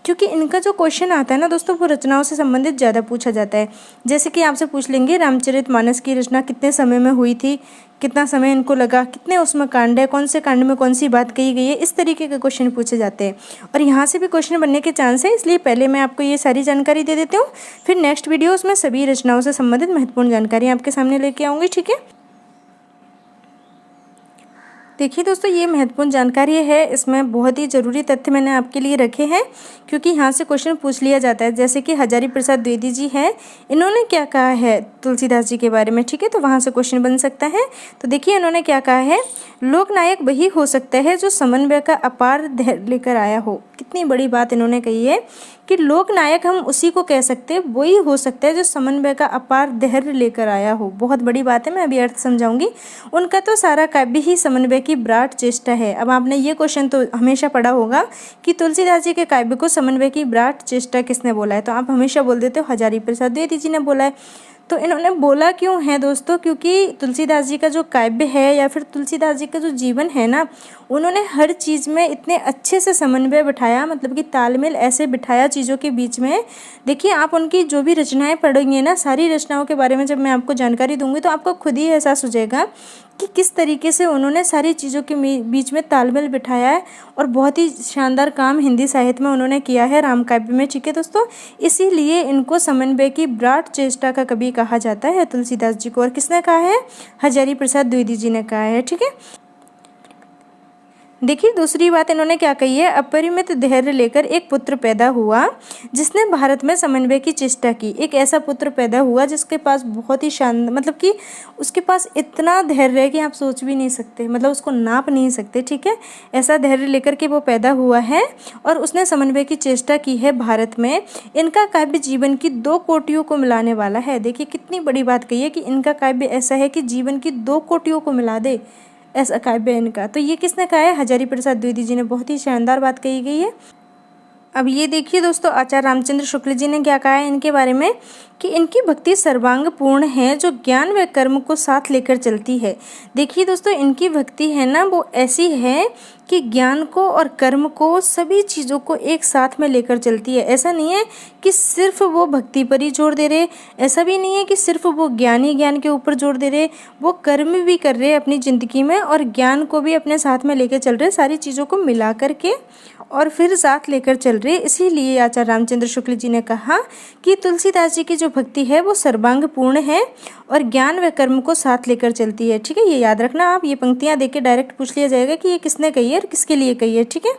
क्योंकि इनका जो क्वेश्चन आता है ना दोस्तों, वो रचनाओं से संबंधित ज़्यादा पूछा जाता है। जैसे कि आपसे पूछ लेंगे रामचरितमानस की रचना कितने समय में हुई थी, कितना समय इनको लगा, कितने उसमें कांड है, कौन से कांड में कौन सी बात कही गई है, इस तरीके के क्वेश्चन पूछे जाते हैं। और यहाँ से भी क्वेश्चन बनने के चांस है, इसलिए पहले मैं आपको ये सारी जानकारी दे देती हूँ, फिर नेक्स्ट वीडियो उसमें सभी रचनाओं से संबंधित महत्वपूर्ण जानकारी आपके सामने लेके आऊँगी, ठीक है। देखिए दोस्तों, ये महत्वपूर्ण जानकारी है, इसमें बहुत ही ज़रूरी तथ्य मैंने आपके लिए रखे हैं, क्योंकि यहाँ से क्वेश्चन पूछ लिया जाता है। जैसे कि हजारी प्रसाद द्विवेदी जी हैं, इन्होंने क्या कहा है तुलसीदास जी के बारे में, ठीक है, तो वहाँ से क्वेश्चन बन सकता है। तो देखिए इन्होंने क्या कहा है, लोकनायक वही हो सकता है जो समन्वय का अपार धैर्य लेकर आया हो। कितनी बड़ी बात इन्होंने कही है कि लोकनायक हम उसी को कह सकते हैं, वही हो सकता है जो समन्वय का अपार धैर्य लेकर आया हो। बहुत बड़ी बात है, मैं अभी अर्थ समझाऊंगी। उनका तो सारा काव्य ही समन्वय की विराट चेष्टा है। अब आपने ये क्वेश्चन तो हमेशा पढ़ा होगा कि तुलसीदास जी के काव्य को समन्वय की विराट चेष्टा किसने बोला है, तो आप हमेशा बोल देते हो हजारी प्रसाद द्विवेदी जी ने बोला है। तो इन्होंने बोला क्यों है दोस्तों, क्योंकि तुलसीदास जी का जो काव्य है या फिर तुलसीदास जी का जो जीवन है ना, उन्होंने हर चीज़ में इतने अच्छे से समन्वय बिठाया, मतलब कि तालमेल ऐसे बिठाया चीज़ों के बीच में। देखिए आप उनकी जो भी रचनाएं पढ़ेंगे ना, सारी रचनाओं के बारे में जब मैं आपको जानकारी दूंगी तो आपको खुद ही एहसास हो जाएगा कि किस तरीके से उन्होंने सारी चीज़ों के बीच में तालमेल बिठाया है। और बहुत ही शानदार काम हिंदी साहित्य में उन्होंने किया है राम काव्य में, ठीक है दोस्तों। इसीलिए इनको समन्वय की विराट चेष्टा का कवि कहा जाता है तुलसीदास जी को। और किसने कहा है, हजारी प्रसाद द्विवेदी जी ने कहा है, ठीक है। देखिए दूसरी बात इन्होंने क्या कही है, अपरिमित धैर्य लेकर एक पुत्र पैदा हुआ जिसने भारत में समन्वय की चेष्टा की। एक ऐसा पुत्र पैदा हुआ जिसके पास बहुत ही शानदार, मतलब कि उसके पास इतना धैर्य है कि आप सोच भी नहीं सकते, मतलब उसको नाप नहीं सकते, ठीक है। ऐसा धैर्य लेकर के वो पैदा हुआ है और उसने समन्वय की चेष्टा की है भारत में। इनका काव्य जीवन की 2 कोटियों को मिलाने वाला है। देखिए कितनी बड़ी बात कही है कि इनका काव्य ऐसा है कि जीवन की 2 कोटियों को मिला दे, ऐसा काव्य इनका। तो ये किसने कहा है, हजारी प्रसाद द्विवेदी जी ने। बहुत ही शानदार बात कही गई है। अब ये देखिए दोस्तों, आचार्य रामचंद्र शुक्ल जी ने क्या कहा है इनके बारे में, कि इनकी भक्ति सर्वांग पूर्ण है जो ज्ञान व कर्म को साथ लेकर चलती है। देखिए दोस्तों, इनकी भक्ति है ना, वो ऐसी है कि ज्ञान को और कर्म को, सभी चीज़ों को एक साथ में लेकर चलती है। ऐसा नहीं है कि सिर्फ वो भक्ति पर ही जोर दे रहे, ऐसा भी नहीं है कि सिर्फ वो ज्ञान के ऊपर जोर दे रहे, वो कर्म भी कर रहे अपनी ज़िंदगी में और ज्ञान को भी अपने साथ में लेकर चल रहे, सारी चीज़ों को मिला करके और फिर साथ लेकर चल रहे। इसीलिए आचार्य रामचंद्र शुक्ल जी ने कहा कि तुलसीदास जी की जो भक्ति है वो सर्वांग पूर्ण है और ज्ञान व कर्म को साथ लेकर चलती है, ठीक है। ये याद रखना आप, ये पंक्तियाँ देख के डायरेक्ट पूछ लिया जाएगा कि ये किसने कही है और किसके लिए कही है, ठीक है।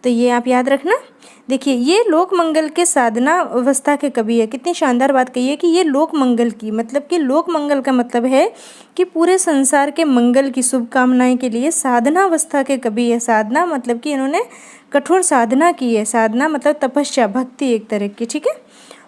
तो ये आप याद रखना। देखिए ये लोक मंगल के साधना अवस्था के कवि है। कितनी शानदार बात कही है कि ये लोक मंगल की, मतलब कि लोक मंगल का मतलब है कि पूरे संसार के मंगल की शुभकामनाएं के लिए साधना अवस्था के कवि है। साधना मतलब कि इन्होंने कठोर साधना की है। साधना मतलब तपस्या, भक्ति एक तरह की, ठीक है।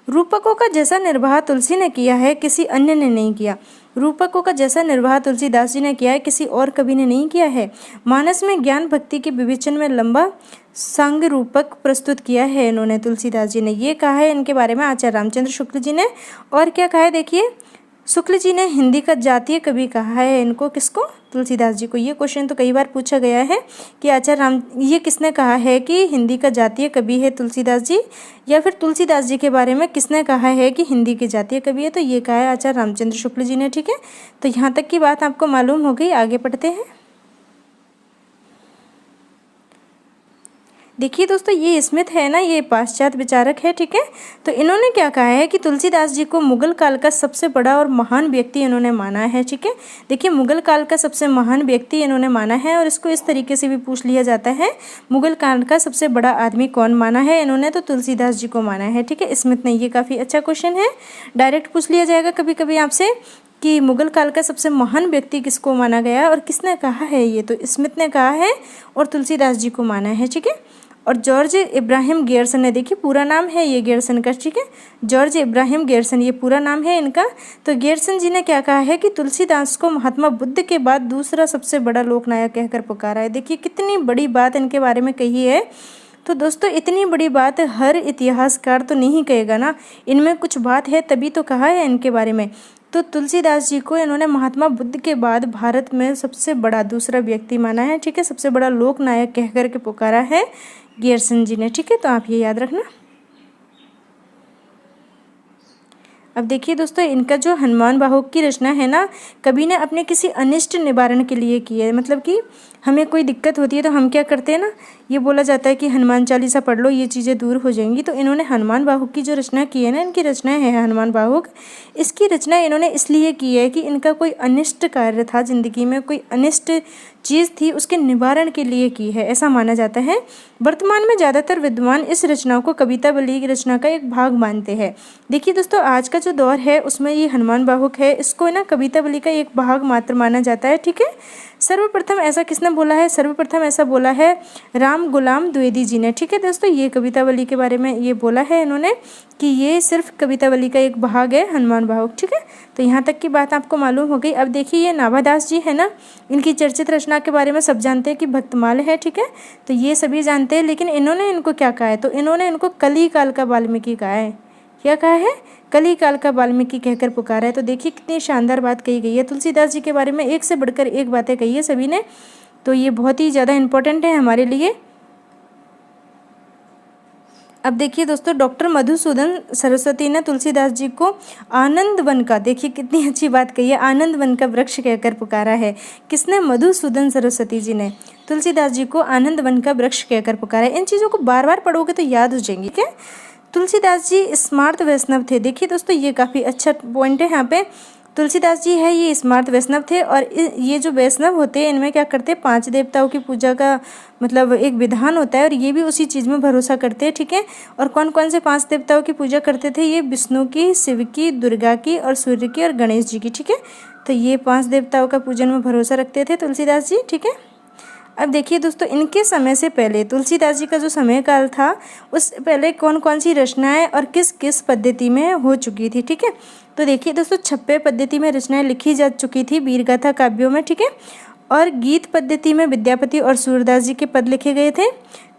रूपकों का जैसा निर्वाह तुलसी ने किया है किसी अन्य ने नहीं किया। रूपकों का जैसा निर्वाह तुलसीदास जी ने किया है, किसी और कवि ने नहीं किया है। मानस में ज्ञान भक्ति के विवेचन में लंबा संग रूपक प्रस्तुत किया है इन्होंने, तुलसीदास जी ने। ये कहा है इनके बारे में आचार्य रामचंद्र शुक्ल जी ने। और क्या कहा है देखिए, शुक्ल जी ने हिंदी का जातीय कवि कहा है इनको, किसको, तुलसीदास जी को। ये क्वेश्चन तो कई बार पूछा गया है कि आचार्य राम, ये किसने कहा है कि हिंदी का जातीय कवि है तुलसीदास जी, या फिर तुलसीदास जी के बारे में किसने कहा है कि हिंदी के जातीय कवि है, तो ये कहा है आचार्य रामचंद्र शुक्ल जी ने, ठीक है। तो यहाँ तक की बात आपको मालूम हो गई, आगे पढ़ते हैं। देखिए दोस्तों, ये स्मिथ है ना, ये पाश्चात्य विचारक है, ठीक है। तो इन्होंने क्या कहा है कि तुलसीदास जी को मुगल काल का सबसे बड़ा और महान व्यक्ति इन्होंने माना है, ठीक है। देखिए, मुगल काल का सबसे महान व्यक्ति इन्होंने माना है, और इसको इस तरीके से भी पूछ लिया जाता है, मुगल काल का सबसे बड़ा आदमी कौन माना है इन्होंने, तो तुलसीदास जी को माना है, ठीक है, स्मिथ ने। ये काफ़ी अच्छा क्वेश्चन है, डायरेक्ट पूछ लिया जाएगा कभी कभी आपसे कि मुगल काल का सबसे महान व्यक्ति किसको माना गया और किसने कहा है, ये तो स्मिथ ने कहा है और तुलसीदास जी को माना है, ठीक है। और जॉर्ज इब्राहिम गेरसन है, देखिए पूरा नाम है ये गेरसन का, ठीक है, जॉर्ज इब्राहिम गेरसन, ये पूरा नाम है इनका। तो गेरसन जी ने क्या कहा है कि तुलसीदास को महात्मा बुद्ध के बाद दूसरा सबसे बड़ा लोकनायक कहकर पुकारा है। देखिए कितनी बड़ी बात इनके बारे में कही है। तो दोस्तों, इतनी बड़ी बात हर इतिहासकार तो नहीं कहेगा ना, इनमें कुछ बात है तभी तो कहा है इनके बारे में। तो तुलसीदास जी को इन्होंने महात्मा बुद्ध के बाद भारत में सबसे बड़ा दूसरा व्यक्ति माना है, ठीक है, सबसे बड़ा लोकनायक कह कर के पुकारा है गेरसन जी ने, ठीक है। तो आप ये याद रखना। अब देखिए दोस्तों, इनका जो हनुमान बाहुक की रचना है ना, कवि ने अपने किसी अनिष्ट निवारण के लिए की है। मतलब कि हमें कोई दिक्कत होती है तो हम क्या करते हैं ना, ये बोला जाता है कि हनुमान चालीसा पढ़ लो, ये चीज़ें दूर हो जाएंगी। तो इन्होंने हनुमान बाहुक की जो रचना की है ना, इनकी रचना है हनुमान बाहुक, इसकी रचना इन्होंने इसलिए की है कि इनका कोई अनिष्ट कार्य था ज़िंदगी में, कोई अनिष्ट चीज़ थी, उसके निवारण के लिए की है, ऐसा माना जाता है। वर्तमान में ज़्यादातर विद्वान इस रचना को कवितावली की रचना का एक भाग मानते हैं। देखिए दोस्तों, आज का जो दौर है उसमें ये हनुमान बाहुक है, इसको ना कवितावली का एक भाग मात्र माना जाता है, ठीक है। सर्वप्रथम ऐसा किसने बोला है, सर्वप्रथम ऐसा बोला है राम गुलाम द्विवेदी जी ने, ठीक है दोस्तों। ये कवितावली के बारे में ये बोला है इन्होंने कि ये सिर्फ कवितावली का एक भाग है हनुमान बाहुक, ठीक है। तो यहाँ तक की बात आपको मालूम हो गई। अब देखिए, ये नाभादास जी है ना, इनकी चर्चित रचना के बारे में सब जानते हैं कि भक्तमाल है, ठीक है। तो ये सभी जानते हैं, लेकिन इन्होंने इनको क्या कहा है, तो इन्होंने इनको कली काल का वाल्मीकि कहा है। क्या कहा है, कली काल का वाल्मीकि कहकर पुकारा है। तो देखिए कितनी शानदार बात कही गई है। तुलसीदास जी के बारे में एक से बढ़कर एक बातें कही है सभी ने, तो ये बहुत ही ज़्यादा इम्पोर्टेंट है हमारे लिए। अब देखिए दोस्तों, डॉक्टर मधुसूदन सरस्वती ने तुलसीदास जी को आनंद वन का, देखिए कितनी अच्छी बात कही है, आनंद वन का वृक्ष कहकर पुकारा है। किसने, मधुसूदन सरस्वती जी ने तुलसीदास जी को आनंद वन का वृक्ष कहकर पुकारा है। इन चीज़ों को बार बार पढ़ोगे तो याद हो जाएंगी, ठीक है। तुलसीदास जी स्मार्त वैष्णव थे। देखिए दोस्तों, ये काफ़ी अच्छा पॉइंट है यहाँ पे। तुलसीदास जी है ये स्मार्त वैष्णव थे, और ये जो वैष्णव होते हैं इनमें क्या करते हैं, 5 देवताओं की पूजा का मतलब एक विधान होता है, और ये भी उसी चीज़ में भरोसा करते हैं, ठीक है। और कौन कौन से 5 देवताओं की पूजा करते थे, ये विष्णु की, शिव की, दुर्गा की और सूर्य की और गणेश जी की, ठीक है। तो ये 5 देवताओं का पूजन में भरोसा रखते थे तुलसीदास जी, ठीक है। अब देखिए दोस्तों, इनके समय से पहले तुलसीदास जी का जो समय काल था, उस पहले कौन कौन सी रचनाएं और किस किस पद्धति में हो चुकी थी, ठीक है। तो देखिए दोस्तों, छप्पे पद्धति में रचनाएं लिखी जा चुकी थी वीरगाथा काव्यों में, ठीक है। और गीत पद्धति में विद्यापति और सूरदास जी के पद लिखे गए थे।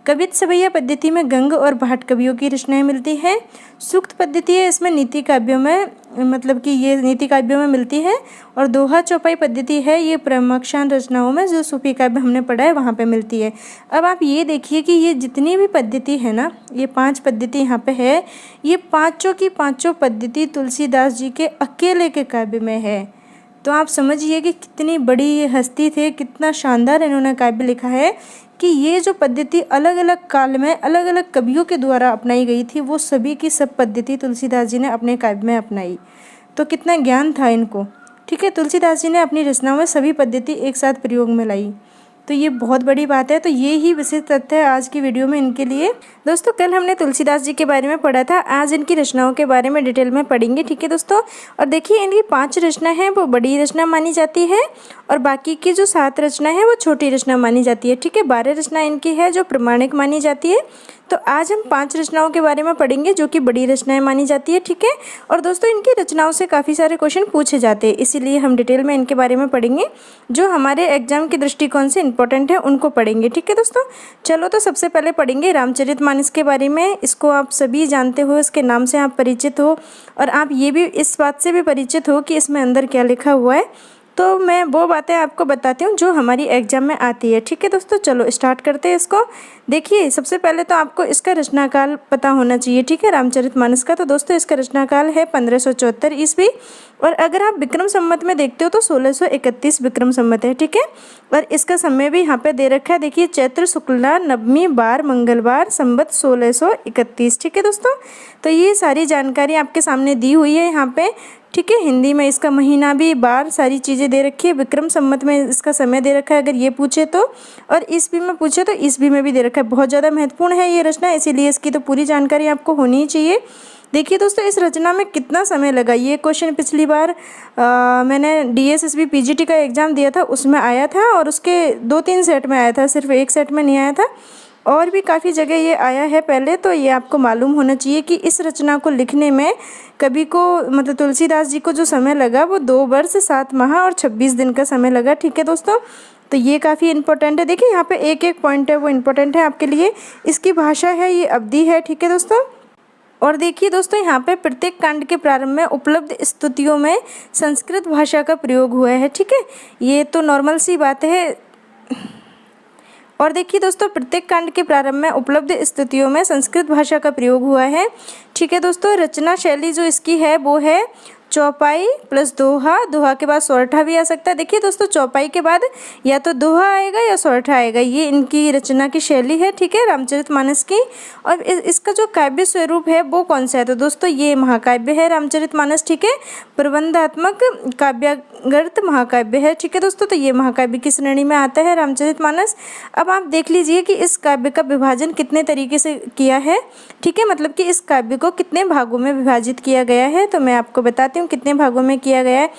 कवित सवैया पद्धति में गंग और भाट कवियों की रचनाएं मिलती है। सूक्त पद्धति है, इसमें नीति काव्यों में, मतलब कि ये नीति काव्यों में मिलती है। और दोहा चौपाई पद्धति है, ये प्रमक्षान रचनाओं में, जो सूफी काव्य हमने पढ़ा है वहाँ पे मिलती है। अब आप ये देखिए कि ये जितनी भी पद्धति है ना, ये 5 पद्धति यहाँ पे है, ये पाँचों की पाँचों पद्धति तुलसीदास जी के अकेले के काव्य में है। तो आप समझिए कि कितनी बड़ी ये हस्ती थे, कितना शानदार इन्होंने काव्य लिखा है कि ये जो पद्धति अलग अलग काल में अलग अलग कवियों के द्वारा अपनाई गई थी, वो सभी की सब पद्धति तुलसीदास जी ने अपने काव्य में अपनाई। तो कितना ज्ञान था इनको, ठीक है। तुलसीदास जी ने अपनी रचनाओं में सभी पद्धति एक साथ प्रयोग में लाई, तो ये बहुत बड़ी बात है। तो ये ही विशेष तथ्य है आज की वीडियो में इनके लिए। दोस्तों, कल हमने तुलसीदास जी के बारे में पढ़ा था, आज इनकी रचनाओं के बारे में डिटेल में पढ़ेंगे, ठीक है दोस्तों। और देखिए, इनकी 5 रचना है वो बड़ी रचना मानी जाती है, और बाकी की जो 7 रचना है वो छोटी रचना मानी जाती है, ठीक है। 12 रचना इनकी है जो प्रमाणिक मानी जाती है। तो आज हम 5 रचनाओं के बारे में पढ़ेंगे जो कि बड़ी रचनाएं मानी जाती है, ठीक है। और दोस्तों, इनकी रचनाओं से काफ़ी सारे क्वेश्चन पूछे जाते हैं, इसीलिए हम डिटेल में इनके बारे में पढ़ेंगे, जो हमारे एग्जाम के दृष्टिकोण से इंपॉर्टेंट है उनको पढ़ेंगे, ठीक है दोस्तों। चलो, तो सबसे पहले पढ़ेंगे रामचरितमानस के बारे में। इसको आप सभी जानते हो, इसके नाम से आप परिचित हो, और आप ये भी इस बात से भी परिचित हो कि इसमें अंदर क्या लिखा हुआ है। तो मैं वो बातें आपको बताती हूँ जो हमारी एग्जाम में आती है। ठीक है दोस्तों, चलो स्टार्ट करते हैं इसको। देखिए सबसे पहले तो आपको इसका रचनाकाल पता होना चाहिए। ठीक है, रामचरितमानस का। तो दोस्तों इसका रचनाकाल है 1574 ईस्वी, और अगर आप विक्रम संवत में देखते हो तो 1631 विक्रम संवत है। ठीक है, और इसका समय भी यहाँ पे दे रखा है। देखिए चैत्र शुक्ला नवमी बार मंगलवार संवत 1631। ठीक है दोस्तों, तो ये सारी जानकारी आपके सामने दी हुई है यहाँ पे। ठीक है, हिंदी में इसका महीना भी बार सारी चीज़ें दे रखी है। विक्रम संवत में इसका समय दे रखा है अगर ये पूछे तो, और ईस्वी में पूछे तो ईस्वी में भी दे रखा है। बहुत ज़्यादा महत्वपूर्ण है ये रचना, इसीलिए इसकी तो पूरी जानकारी आपको होनी ही चाहिए। देखिए दोस्तों इस रचना में कितना समय लगा, ये क्वेश्चन पिछली बार मैंने DSSB PGT का एग्ज़ाम दिया था उसमें आया था, और उसके 2-3 सेट में आया था, सिर्फ एक सेट में नहीं आया था, और भी काफ़ी जगह ये आया है पहले। तो ये आपको मालूम होना चाहिए कि इस रचना को लिखने में कवि को मतलब तुलसीदास जी को जो समय लगा वो 2 वर्ष 7 माह और 26 दिन का समय लगा। ठीक है दोस्तों, तो ये काफ़ी इंपॉर्टेंट है। देखिए यहाँ पे एक एक पॉइंट है वो इम्पोर्टेंट है आपके लिए। इसकी भाषा है ये अवधी है। ठीक है दोस्तों, और देखिए दोस्तों यहाँ पे प्रत्येक कांड के प्रारंभ में उपलब्ध स्तुतियों में संस्कृत भाषा का प्रयोग हुआ है। ठीक है, ये तो नॉर्मल सी बात है। और देखिए दोस्तों प्रत्येक कांड के प्रारंभ में उपलब्ध स्तुतियों में संस्कृत भाषा का प्रयोग हुआ है। ठीक है दोस्तों, रचना शैली जो इसकी है वो है चौपाई प्लस दोहा, दोहा के बाद सोरठा भी आ सकता है। देखिए दोस्तों चौपाई के बाद या तो दोहा आएगा या सोरठा आएगा, ये इनकी रचना की शैली है। ठीक है, रामचरितमानस की। और इसका जो काव्य स्वरूप है वो कौन सा है, तो दोस्तों ये महाकाव्य है रामचरितमानस। ठीक है, प्रबंधात्मक काव्यागर्त महाकाव्य है। ठीक है दोस्तों, तो ये महाकाव्य की श्रेणी में आता है रामचरितमानस। अब आप देख लीजिए कि इस काव्य का विभाजन कितने तरीके से किया है। ठीक है, मतलब कि इस काव्य को कितने भागों में विभाजित किया गया है, तो मैं आपको बताती हूँ कितने भागों में किया गया है।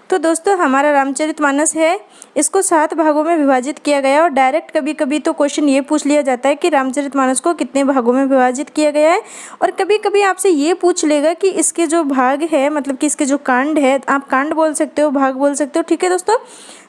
तो दोस्तों हमारा रामचरितमानस है, इसको 7 भागों में विभाजित किया गया। और डायरेक्ट कभी कभी तो क्वेश्चन ये पूछ लिया जाता है कि रामचरितमानस को कितने भागों में विभाजित किया गया है, और कभी कभी आपसे ये पूछ लेगा कि इसके जो भाग है मतलब कि इसके जो कांड है, आप कांड बोल सकते हो भाग बोल सकते हो। ठीक है दोस्तों,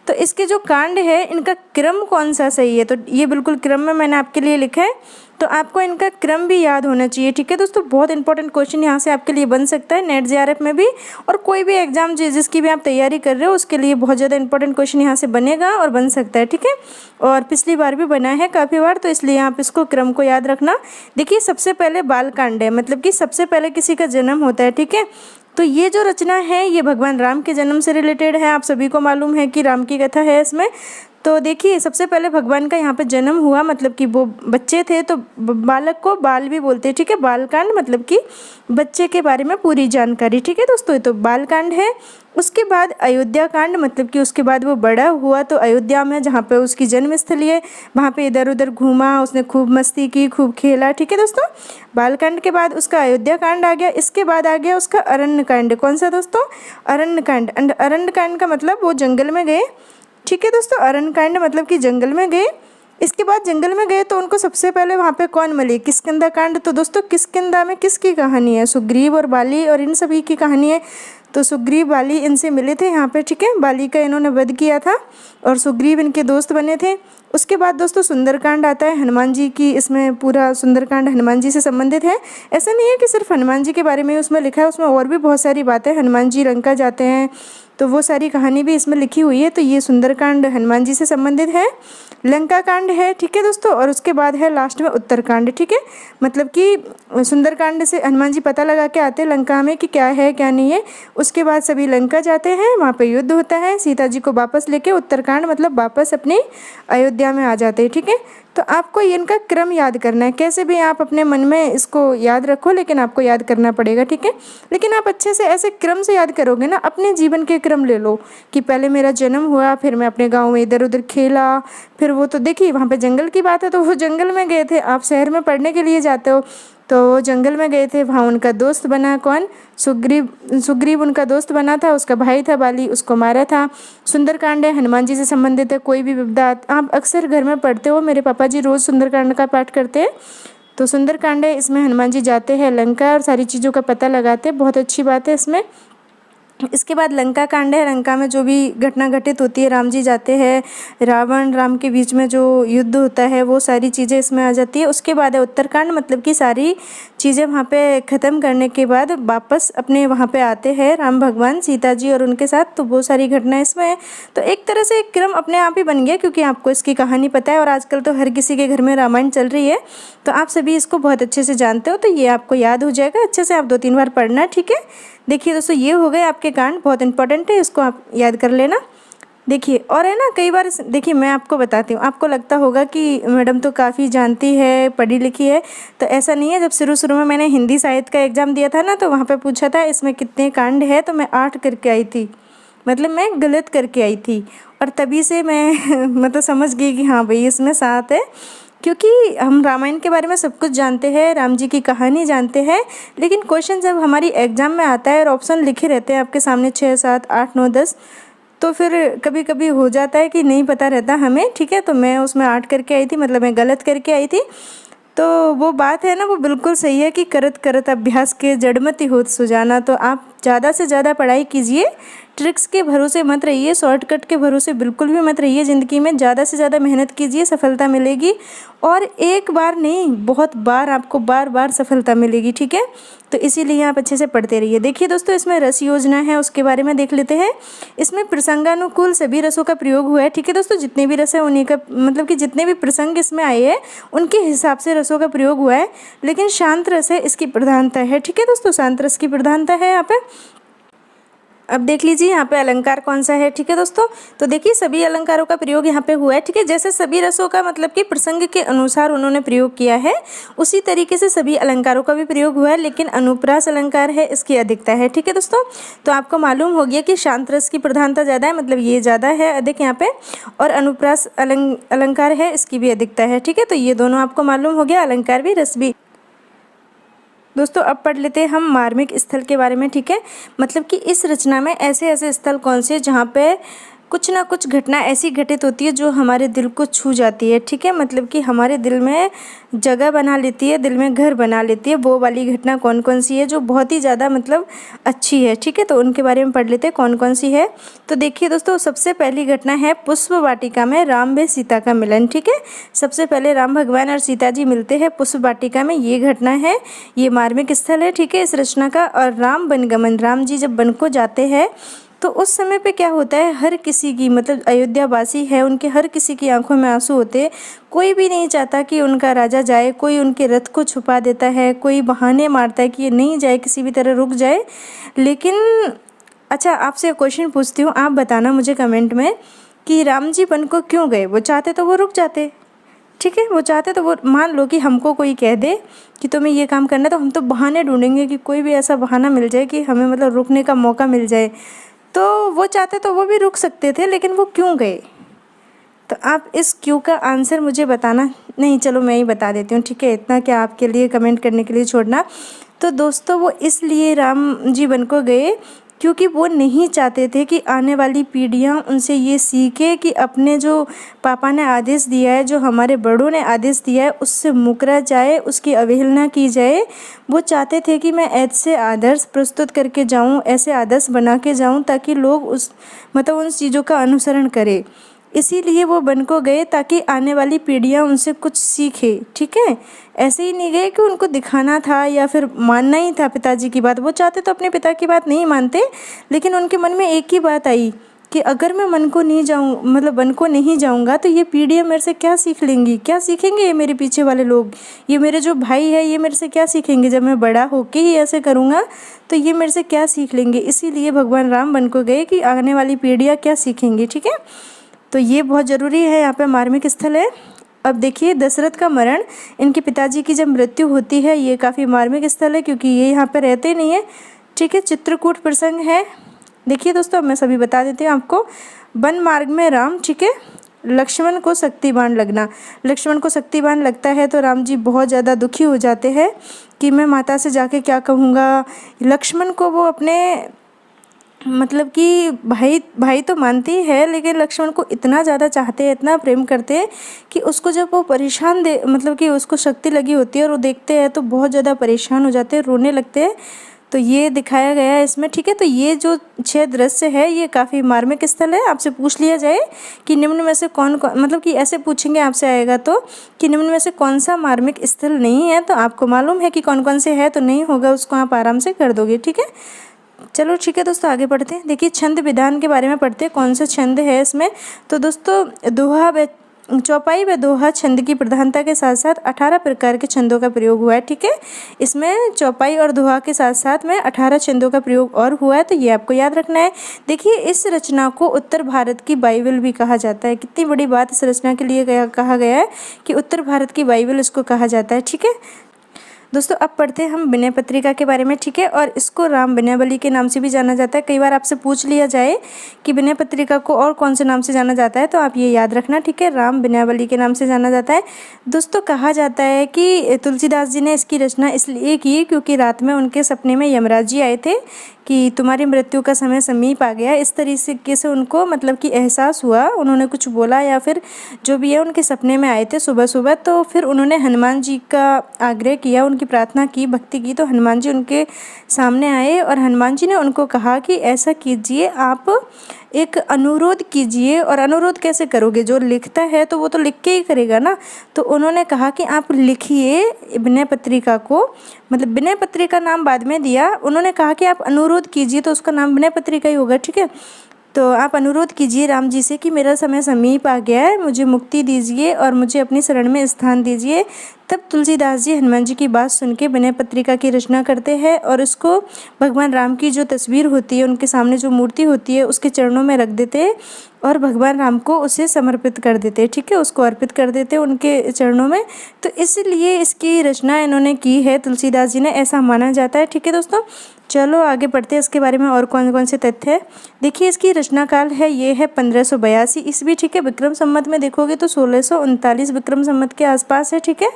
तो इसके जो कांड है इनका क्रम कौन सा सही है, तो ये बिल्कुल क्रम में मैंने आपके लिए लिखा है, तो आपको इनका क्रम भी याद होना चाहिए। ठीक है दोस्तों, बहुत इंपॉर्टेंट क्वेश्चन यहाँ से आपके लिए बन सकता है नेट JRF में भी, और कोई भी एग्जाम जिसकी भी आप तैयारी कर रहे हो उसके लिए बहुत ज़्यादा इंपॉर्टेंट क्वेश्चन यहाँ से बनेगा और बन सकता है। ठीक है, और पिछली बार भी बना है काफ़ी बार, तो इसलिए आप इसको क्रम को याद रखना। देखिए सबसे पहले बालकांड है, मतलब कि सबसे पहले किसी का जन्म होता है। ठीक है, तो ये जो रचना है ये भगवान राम के जन्म से रिलेटेड है। आप सभी को मालूम है कि राम की कथा है इसमें। तो देखिए सबसे पहले भगवान का यहाँ पे जन्म हुआ, मतलब कि वो बच्चे थे, तो बालक को बाल भी बोलते हैं। ठीक है, बालकांड मतलब कि बच्चे के बारे में पूरी जानकारी। ठीक है दोस्तों, तो बालकांड है। उसके बाद अयोध्या कांड, मतलब कि उसके बाद वो बड़ा हुआ तो अयोध्या में जहाँ पे उसकी जन्मस्थली है वहाँ पे इधर उधर घूमा, उसने खूब मस्ती की, खूब खेला। ठीक है दोस्तों, बालकांड के बाद उसका अयोध्या कांड आ गया। इसके बाद आ गया उसका अरण्य कांड। कौन सा दोस्तों, अरण्य कांड। अरण्य कांड का मतलब वो जंगल में गए। ठीक है दोस्तों, अरण्य कांड मतलब कि जंगल में गए। इसके बाद जंगल में गए तो उनको सबसे पहले वहाँ पे कौन मिली, किष्किंधा कांड। तो दोस्तों किष्किंधा में किसकी कहानी है, सुग्रीव और बाली और इन सभी की कहानी है। तो सुग्रीव बाली इनसे मिले थे यहाँ पे। ठीक है, बाली का इन्होंने वध किया था और सुग्रीव इनके दोस्त बने थे। उसके बाद दोस्तों सुंदरकांड आता है, हनुमान जी की, इसमें पूरा सुंदरकांड हनुमान जी से संबंधित है। ऐसा नहीं है कि सिर्फ हनुमान जी के बारे में उसमें लिखा है, उसमें और भी बहुत सारी बातें। हनुमान जी लंका जाते हैं तो वो सारी कहानी भी इसमें लिखी हुई है। तो ये सुंदरकांड हनुमान जी से संबंधित है। लंका कांड है। ठीक है दोस्तों, और उसके बाद है लास्ट में उत्तरकांड। ठीक है, मतलब कि सुंदरकांड से हनुमान जी पता लगा के आते हैं लंका में कि क्या है क्या नहीं है। उसके बाद सभी लंका जाते हैं, वहाँ पे युद्ध होता है, सीता जी को वापस लेके उत्तरकांड मतलब वापस अपनी अयोध्या में आ जाते हैं। ठीक है, तो आपको इनका क्रम याद करना है। कैसे भी आप अपने मन में इसको याद रखो, लेकिन आपको याद करना पड़ेगा। ठीक है, लेकिन आप अच्छे से ऐसे क्रम से याद करोगे ना, अपने जीवन के क्रम ले लो कि पहले मेरा जन्म हुआ, फिर मैं अपने गाँव में इधर उधर खेला, फिर वो तो देखिए वहाँ पे जंगल की बात है तो वो जंगल में गए थे। आप शहर में पढ़ने के लिए जाते हो तो वो जंगल में गए थे, वहाँ उनका दोस्त बना कौन, सुग्रीव उनका दोस्त बना था, उसका भाई था बाली, उसको मारा था। सुंदरकांड है, हनुमान जी से संबंधित है। कोई भी विपदा आप अक्सर घर में पढ़ते हो, मेरे पापा जी रोज़ सुंदरकांड का पाठ करते हैं। तो सुंदरकांड है, इसमें हनुमान जी जाते हैं लंका और सारी चीज़ों का पता लगाते हैं। बहुत अच्छी बात है इसमें। इसके बाद लंका कांड है। लंका में जो भी घटना घटित होती है, राम जी जाते हैं, रावण राम के बीच में जो युद्ध होता है वो सारी चीज़ें इसमें आ जाती है। उसके बाद है उत्तरकांड, मतलब कि सारी चीज़ें वहाँ पे ख़त्म करने के बाद वापस अपने वहाँ पे आते हैं राम भगवान सीता जी और उनके साथ, तो वो सारी घटनाएं इसमें है। तो एक तरह से एक क्रम अपने आप ही बन गया, क्योंकि आपको इसकी कहानी पता है और आजकल तो हर किसी के घर में रामायण चल रही है, तो आप सभी इसको बहुत अच्छे से जानते हो, तो ये आपको याद हो जाएगा। अच्छे से आप 2-3 बार पढ़ना, ठीक है। देखिए दोस्तों, ये हो गए आपके कांड, बहुत इंपॉर्टेंट है, इसको आप याद कर लेना। देखिए और है ना, कई बार देखिए मैं आपको बताती हूँ, आपको लगता होगा कि मैडम तो काफ़ी जानती है, पढ़ी लिखी है, तो ऐसा नहीं है। जब शुरू में मैंने हिंदी साहित्य का एग्ज़ाम दिया था ना, तो वहाँ पे पूछा था इसमें कितने कांड है, तो मैं 8 करके आई थी, मतलब मैं गलत करके आई थी, और तभी से मैं मतलब समझ गई कि हाँ भाई इसमें 7 है, क्योंकि हम रामायण के बारे में सब कुछ जानते हैं, राम जी की कहानी जानते हैं, लेकिन क्वेश्चन जब हमारी एग्ज़ाम में आता है और ऑप्शन लिखे रहते हैं आपके सामने 6, 7, 8, 9, 10, तो फिर कभी कभी हो जाता है कि नहीं पता रहता हमें, ठीक है। तो मैं उसमें 8 करके आई थी, मतलब मैं गलत करके आई थी। तो वो बात है ना, वो बिल्कुल सही है कि करत करत अभ्यास के जड़मति होत सुजाना। तो आप ज़्यादा से ज़्यादा पढ़ाई कीजिए, ट्रिक्स के भरोसे मत रहिए, शॉर्टकट के भरोसे बिल्कुल भी मत रहिए। ज़िंदगी में ज़्यादा से ज़्यादा मेहनत कीजिए, सफलता मिलेगी, और एक बार नहीं बहुत बार आपको बार बार सफलता मिलेगी, ठीक है। तो इसीलिए आप अच्छे से पढ़ते रहिए। देखिए दोस्तों, इसमें रस योजना है, उसके बारे में देख लेते हैं। इसमें प्रसंगानुकूल सभी रसों का प्रयोग हुआ है, ठीक है दोस्तों। जितने भी रस है उन्हीं का, मतलब कि जितने भी प्रसंग इसमें आए हैं उनके हिसाब से रसों का प्रयोग हुआ है, लेकिन शांत रस है इसकी प्रधानता है, ठीक है दोस्तों। शांत रस की प्रधानता है यहाँ पे। अब देख लीजिए यहाँ पे अलंकार कौन सा है, ठीक है दोस्तों। तो देखिए सभी अलंकारों का प्रयोग यहाँ पे हुआ है, ठीक है। जैसे सभी रसों का मतलब कि प्रसंग के अनुसार उन्होंने प्रयोग किया है, उसी तरीके से सभी अलंकारों का भी प्रयोग हुआ है, लेकिन अनुप्रास अलंकार है इसकी अधिकता है, ठीक है दोस्तों। तो आपको मालूम हो गया कि शांत रस की प्रधानता ज़्यादा है, मतलब ये ज़्यादा है अधिक यहाँ पे, और अनुप्रास अलंकार है इसकी भी अधिकता है, ठीक है। तो ये दोनों आपको मालूम हो गया, अलंकार भी रस भी। दोस्तों अब पढ़ लेते हैं हम मार्मिक स्थल के बारे में, ठीक है। मतलब कि इस रचना में ऐसे ऐसे स्थल कौन से जहाँ पे कुछ ना कुछ घटना ऐसी घटित होती है जो हमारे दिल को छू जाती है, ठीक है। मतलब कि हमारे दिल में जगह बना लेती है, दिल में घर बना लेती है। वो वाली घटना कौन कौन सी है जो बहुत ही ज़्यादा मतलब अच्छी है, ठीक है। तो उनके बारे में पढ़ लेते हैं कौन कौन सी है। तो देखिए दोस्तों, सबसे पहली घटना है पुष्प वाटिका में राम व सीता का मिलन, ठीक है। सबसे पहले राम भगवान और सीता जी मिलते हैं पुष्प वाटिका में, ये घटना है, ये मार्मिक स्थल है, ठीक है, इस रचना का। और राम वनगमन, राम जी जब वन को जाते हैं तो उस समय पे क्या होता है, हर किसी की, मतलब अयोध्या वासी है उनके हर किसी की आंखों में आंसू होते। कोई भी नहीं चाहता कि उनका राजा जाए, कोई उनके रथ को छुपा देता है, कोई बहाने मारता है कि ये नहीं जाए, किसी भी तरह रुक जाए। लेकिन अच्छा, आपसे क्वेश्चन पूछती हूँ, आप बताना मुझे कमेंट में कि राम जी वन को क्यों गए। वो चाहते तो वो रुक जाते, ठीक है। वो चाहते तो वो, मान लो कि हमको कोई कह दे कि तुम्हें ये काम करना है, तो हम तो बहाने ढूंढेंगे कि कोई भी ऐसा बहाना मिल जाए कि हमें मतलब रुकने का मौका मिल जाए। तो वो चाहते तो वो भी रुक सकते थे, लेकिन वो क्यों गए। तो आप इस क्यों का आंसर मुझे बताना। नहीं, चलो मैं ही बता देती हूँ, ठीक है। इतना क्या आपके लिए कमेंट करने के लिए छोड़ना। तो दोस्तों, वो इसलिए राम जी वन को गए क्योंकि वो नहीं चाहते थे कि आने वाली पीढ़ियाँ उनसे ये सीखे कि अपने जो पापा ने आदेश दिया है, जो हमारे बड़ों ने आदेश दिया है, उससे मुकरा जाए, उसकी अवहेलना की जाए। वो चाहते थे कि मैं ऐसे आदर्श प्रस्तुत करके जाऊं, ऐसे आदर्श बना के जाऊं ताकि लोग उस मतलब उन चीज़ों का अनुसरण करें। इसीलिए वो वन को गए ताकि आने वाली पीढ़ियाँ उनसे कुछ सीखे, ठीक है। ऐसे ही नहीं गए कि उनको दिखाना था या फिर मानना ही था पिताजी की बात। वो चाहते तो अपने पिता की बात नहीं मानते, लेकिन उनके मन में एक ही बात आई कि अगर मैं वन को नहीं जाऊँ, मतलब वन को नहीं जाऊँगा, तो ये पीढ़ियाँ मेरे से क्या सीख लेंगी, क्या सीखेंगे ये मेरे पीछे वाले लोग, ये मेरे जो भाई है, ये मेरे से क्या सीखेंगे। जब मैं बड़ा होके ही ऐसे करूँगा तो ये मेरे से क्या सीख लेंगे। इसीलिए भगवान राम वन को गए कि आने वाली पीढ़ियाँ क्या सीखेंगी, ठीक है। तो ये बहुत ज़रूरी है, यहाँ पे मार्मिक स्थल है। अब देखिए दशरथ का मरण, इनके पिताजी की जब मृत्यु होती है, ये काफ़ी मार्मिक स्थल है क्योंकि ये यहाँ पे रहते नहीं है, ठीक है। चित्रकूट प्रसंग है। देखिए दोस्तों, अब मैं सभी बता देती हूँ आपको। वन मार्ग में राम, ठीक है, लक्ष्मण को शक्तिबाण लगना। लक्ष्मण को शक्तिबाण लगता है तो राम जी बहुत ज़्यादा दुखी हो जाते हैं कि मैं माता से जाके क्या कहूँगा। लक्ष्मण को वो अपने मतलब कि भाई तो मानती है, लेकिन लक्ष्मण को इतना ज़्यादा चाहते हैं, इतना प्रेम करते हैं कि उसको जब वो परेशान मतलब कि उसको शक्ति लगी होती है और वो देखते हैं तो बहुत ज़्यादा परेशान हो जाते हैं, रोने लगते हैं। तो ये दिखाया गया है इसमें, ठीक है। तो ये जो 6 दृश्य है ये काफ़ी मार्मिक स्थल है। आपसे पूछ लिया जाए कि निम्न में से कौन कौन, मतलब कि ऐसे पूछेंगे आपसे आएगा तो कि निम्न में से कौन सा मार्मिक स्थल नहीं है, तो आपको मालूम है कि कौन कौन से है, तो नहीं होगा उसको आप आराम से कर दोगे, ठीक है। चलो ठीक है दोस्तों, आगे पढ़ते हैं। देखिए छंद विधान के बारे में पढ़ते हैं, कौन सा छंद है इसमें। तो दोस्तों दोहा व चौपाई व दोहा छंद की प्रधानता के साथ साथ 18 प्रकार के छंदों का प्रयोग हुआ है, ठीक है। इसमें चौपाई और दोहा के साथ साथ में 18 छंदों का प्रयोग और हुआ है, तो ये आपको याद रखना है। देखिए इस रचना को उत्तर भारत की बाइबल भी कहा जाता है। कितनी बड़ी बात इस रचना के लिए कहा गया है कि उत्तर भारत की बाइबल इसको कहा जाता है, ठीक है। दोस्तों अब पढ़ते हैं हम विनय पत्रिका के बारे में, ठीक है। और इसको राम विनयावली के नाम से भी जाना जाता है। कई बार आपसे पूछ लिया जाए कि विनय पत्रिका को और कौन से नाम से जाना जाता है, तो आप ये याद रखना, ठीक है। राम विनयावली के नाम से जाना जाता है। दोस्तों कहा जाता है कि तुलसीदास जी ने इसकी रचना इसलिए की क्योंकि रात में उनके सपने में यमराज जी आए थे कि तुम्हारी मृत्यु का समय समीप आ गया। इस तरीके से उनको मतलब कि एहसास हुआ, उन्होंने कुछ बोला या फिर जो भी है उनके सपने में आए थे सुबह सुबह। तो फिर उन्होंने हनुमान जी का आग्रह किया, उनकी प्रार्थना की, भक्ति की। तो हनुमान जी उनके सामने आए और हनुमान जी ने उनको कहा कि ऐसा कीजिए, आप एक अनुरोध कीजिए। और अनुरोध कैसे करोगे, जो लिखता है तो वो तो लिख के ही करेगा ना। तो उन्होंने कहा कि आप लिखिए विनय पत्रिका को, मतलब विनय पत्रिका नाम बाद में दिया, उन्होंने कहा कि आप अनुरोध कीजिए तो उसका नाम विनय पत्रिका ही होगा, ठीक है। तो आप अनुरोध कीजिए राम जी से कि मेरा समय समीप आ गया है, मुझे मुक्ति दीजिए और मुझे अपनी शरण में स्थान दीजिए। तब तुलसीदास जी हनुमान जी की बात सुन के विनय पत्रिका की रचना करते हैं और उसको भगवान राम की जो तस्वीर होती है, उनके सामने जो मूर्ति होती है, उसके चरणों में रख देते हैं और भगवान राम को उसे समर्पित कर देते हैं, ठीक है, उसको अर्पित कर देते हैं उनके चरणों में। तो इसलिए इसकी रचना इन्होंने की है तुलसीदास जी ने, ऐसा माना जाता है, ठीक है दोस्तों। चलो आगे बढ़ते हैं इसके बारे में और कौन कौन से तथ्य है। देखिए इसकी रचना काल है, ये है 1582 ईस्वी, ठीक है। विक्रम संवत में देखोगे तो 1639 विक्रम संवत के आसपास है, ठीक है।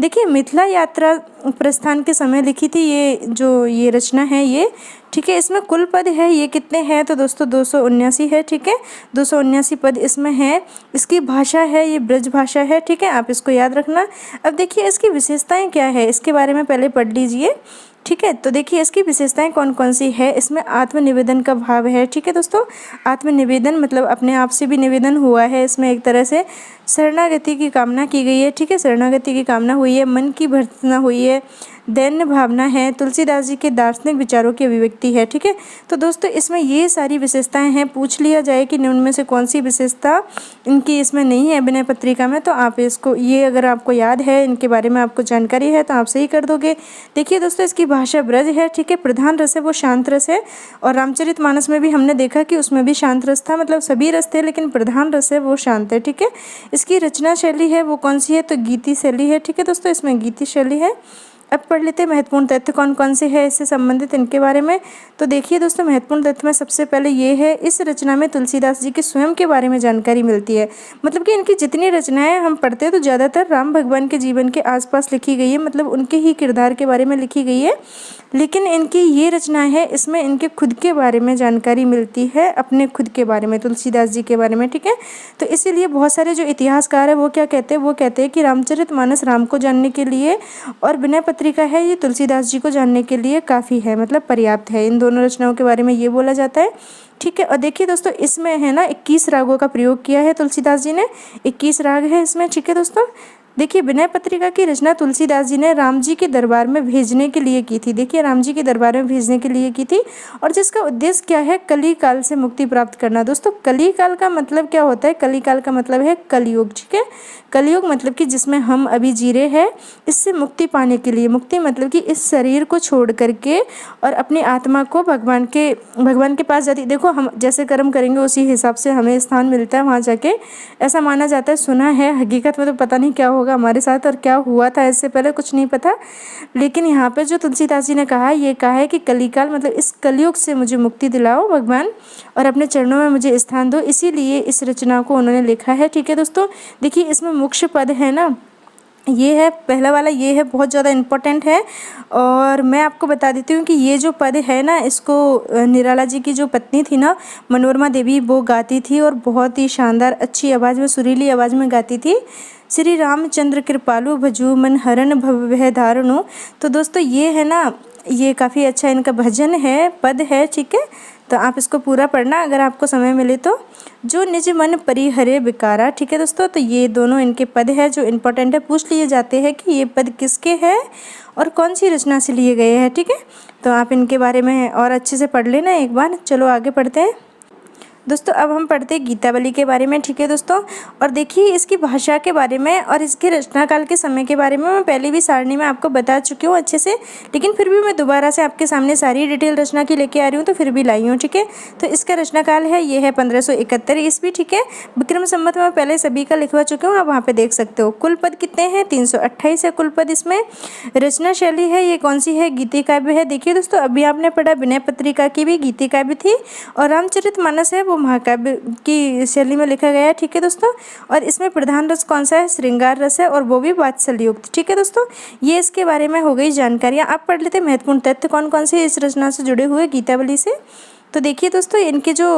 देखिए मिथिला यात्रा प्रस्थान के समय लिखी थी ये रचना है ये, ठीक है। इसमें कुल पद है ये कितने हैं, तो दोस्तों 279 है, ठीक है। 279 पद इसमें है। इसकी भाषा है ये ब्रज भाषा है, ठीक है, आप इसको याद रखना। अब देखिए इसकी विशेषताएं क्या है, इसके बारे में पहले पढ़ लीजिए, ठीक है। तो देखिए इसकी विशेषताएं कौन कौन सी है। इसमें आत्मनिवेदन का भाव है, ठीक है दोस्तों। आत्मनिवेदन मतलब अपने आप से भी निवेदन हुआ है इसमें, एक तरह से शरणागति की कामना की गई है, ठीक है। शरणागति की कामना हुई है, मन की भर्त्सना हुई है, दैन्य भावना है, तुलसीदास जी के दार्शनिक विचारों की अभिव्यक्ति है, ठीक है। तो दोस्तों इसमें ये सारी विशेषताएं हैं। पूछ लिया जाए कि निम्न में से कौन सी विशेषता इनकी इसमें नहीं है विनय पत्रिका में, तो आप इसको, ये अगर आपको याद है, इनके बारे में आपको जानकारी है, तो आप सही कर दोगे। देखिए दोस्तों इसकी भाषा ब्रज है, ठीक है। प्रधान रस है वो शांत रस है, और रामचरितमानस में भी हमने देखा कि उसमें भी शांत रस था, मतलब सभी रस थे लेकिन प्रधान रस है वो शांत है, ठीक है। इसकी रचना शैली है वो कौन सी है, तो गीति शैली है, ठीक है दोस्तों, इसमें गीति शैली है। अब पढ़ लेते हैं महत्वपूर्ण तथ्य कौन कौन से हैं इससे संबंधित, इनके बारे में। तो देखिए दोस्तों महत्वपूर्ण तथ्य में सबसे पहले ये है, इस रचना में तुलसीदास जी के स्वयं के बारे में जानकारी मिलती है। मतलब कि इनकी जितनी रचनाएं हम पढ़ते हैं तो ज़्यादातर राम भगवान के जीवन के आसपास लिखी गई है, मतलब उनके ही किरदार के बारे में लिखी गई है। लेकिन इनकी ये रचनाएं है, इसमें इनके खुद के बारे में जानकारी मिलती है, अपने खुद के बारे में, तुलसीदास जी के बारे में, ठीक है। तो इसीलिए बहुत सारे जो इतिहासकार है वो क्या कहते हैं, वो कहते हैं कि रामचरितमानस राम को जानने के लिए और विनय पत्रिका है ये तुलसीदास जी को जानने के लिए काफ़ी है, मतलब पर्याप्त है। इन दोनों रचनाओं के बारे में ये बोला जाता है, ठीक है। और देखिए दोस्तों इसमें है ना 21 रागों का प्रयोग किया है तुलसीदास जी ने, 21 राग है इसमें, ठीक है दोस्तों। देखिए विनय पत्रिका की रचना तुलसीदास जी ने राम जी के दरबार में भेजने के लिए की थी। देखिए राम जी के दरबार में भेजने के लिए की थी, और जिसका उद्देश्य क्या है, कली काल से मुक्ति प्राप्त करना। दोस्तों कली काल का मतलब क्या होता है, कली काल का मतलब है कलयुग, ठीक है। कलयुग मतलब कि जिसमें हम अभी जी रहे हैं, इससे मुक्ति पाने के लिए, मुक्ति मतलब कि इस शरीर को छोड़ करके और अपनी आत्मा को भगवान के पास जाती। देखो हम जैसे कर्म करेंगे उसी हिसाब से हमें स्थान मिलता है वहाँ जाके, ऐसा माना जाता है, सुना है। हकीकत में तो पता नहीं क्या होगा हमारे साथ और क्या हुआ था इससे पहले कुछ नहीं पता। लेकिन यहाँ पे जो तुलसीदास जी ने कहा, ये कहा है कि कलिकाल मतलब इस कलयुग से मुझे मुक्ति दिलाओ भगवान और अपने चरणों में मुझे स्थान दो, इसीलिए इस रचना को उन्होंने लिखा है, ठीक है दोस्तों। देखिए इसमें मुख्य पद है ना, ये है पहला वाला, ये है बहुत ज़्यादा इम्पोर्टेंट है। और मैं आपको बता देती हूँ कि ये जो पद है ना, इसको निराला जी की जो पत्नी थी ना मनोरमा देवी, वो गाती थी और बहुत ही शानदार अच्छी आवाज़ में, सुरीली आवाज़ में गाती थी। श्री रामचंद्र कृपालु भजू मन हरण भव धारणु। तो दोस्तों ये है ना, ये काफ़ी अच्छा इनका भजन है, पद है, ठीक है। तो आप इसको पूरा पढ़ना अगर आपको समय मिले तो। जो निज मन परिहरे विकारा, ठीक है दोस्तों। तो ये दोनों इनके पद है जो इम्पोर्टेंट है, पूछ लिए जाते हैं कि ये पद किसके हैं और कौन सी रचना से लिए गए हैं, ठीक है। तो आप इनके बारे में और अच्छे से पढ़ लेना एक बार। चलो आगे पढ़ते हैं दोस्तों। अब हम पढ़ते हैं गीतावली के बारे में, ठीक है दोस्तों। और देखिए इसकी भाषा के बारे में और इसके रचना काल के समय के बारे में मैं पहले भी सारणी में आपको बता चुकी हूँ अच्छे से, लेकिन फिर भी मैं दोबारा से आपके सामने सारी डिटेल रचना की लेके आ रही हूँ, तो फिर भी लाई हूँ, ठीक है। तो इसका रचना काल है, ये है 1571 ईस्वी, ठीक है। विक्रम संवत में पहले सभी का लिखवा चुके हूँ, आप वहाँ पे देख सकते हो। कुल पद कितने हैं? 328 है कुल पद इसमें। रचना शैली है, ये कौन सी है? गीति काव्य है। देखिए दोस्तों, अभी आपने पढ़ा विनय पत्रिका की भी गीति काव्य थी, और रामचरितमानस है वो महाकाव्य की शैली में लिखा गया है, ठीक है दोस्तों। और इसमें प्रधान रस कौन सा है? श्रृंगार रस है, और वो भी वात्सल्य युक्त, ठीक है दोस्तों। ये इसके बारे में हो गई जानकारियाँ। आप पढ़ लेते महत्वपूर्ण तथ्य कौन कौन से इस रचना से जुड़े हुए गीतावली से। तो देखिए दोस्तों, इनके जो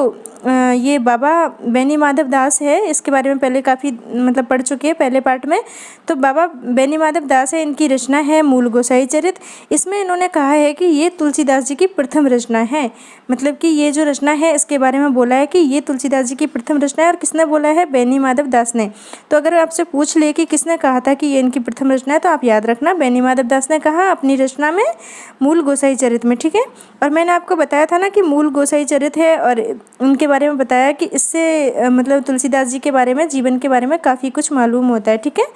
ये बाबा बेनी माधव दास है, इसके बारे में पहले काफ़ी मतलब पढ़ चुके हैं पहले पार्ट में। तो बाबा बेनी माधव दास है, इनकी रचना है मूल गोसाई चरित। इसमें इन्होंने कहा है कि ये तुलसीदास जी की प्रथम रचना है, मतलब कि ये जो रचना है इसके बारे में बोला है कि ये तुलसीदास जी की प्रथम रचना है। और किसने बोला है? बेनी माधव दास ने। तो अगर आपसे पूछ ले कि किसने कहा था कि ये इनकी प्रथम रचना है, तो आप याद रखना बेनी माधव दास ने कहा अपनी रचना में मूल गोसाई चरित में, ठीक है। और मैंने आपको बताया था ना कि मूल गोसाई चरित है, और उनके बारे में बताया कि इससे मतलब तुलसीदास जी के बारे में, जीवन के बारे में काफ़ी कुछ मालूम होता है, ठीक है।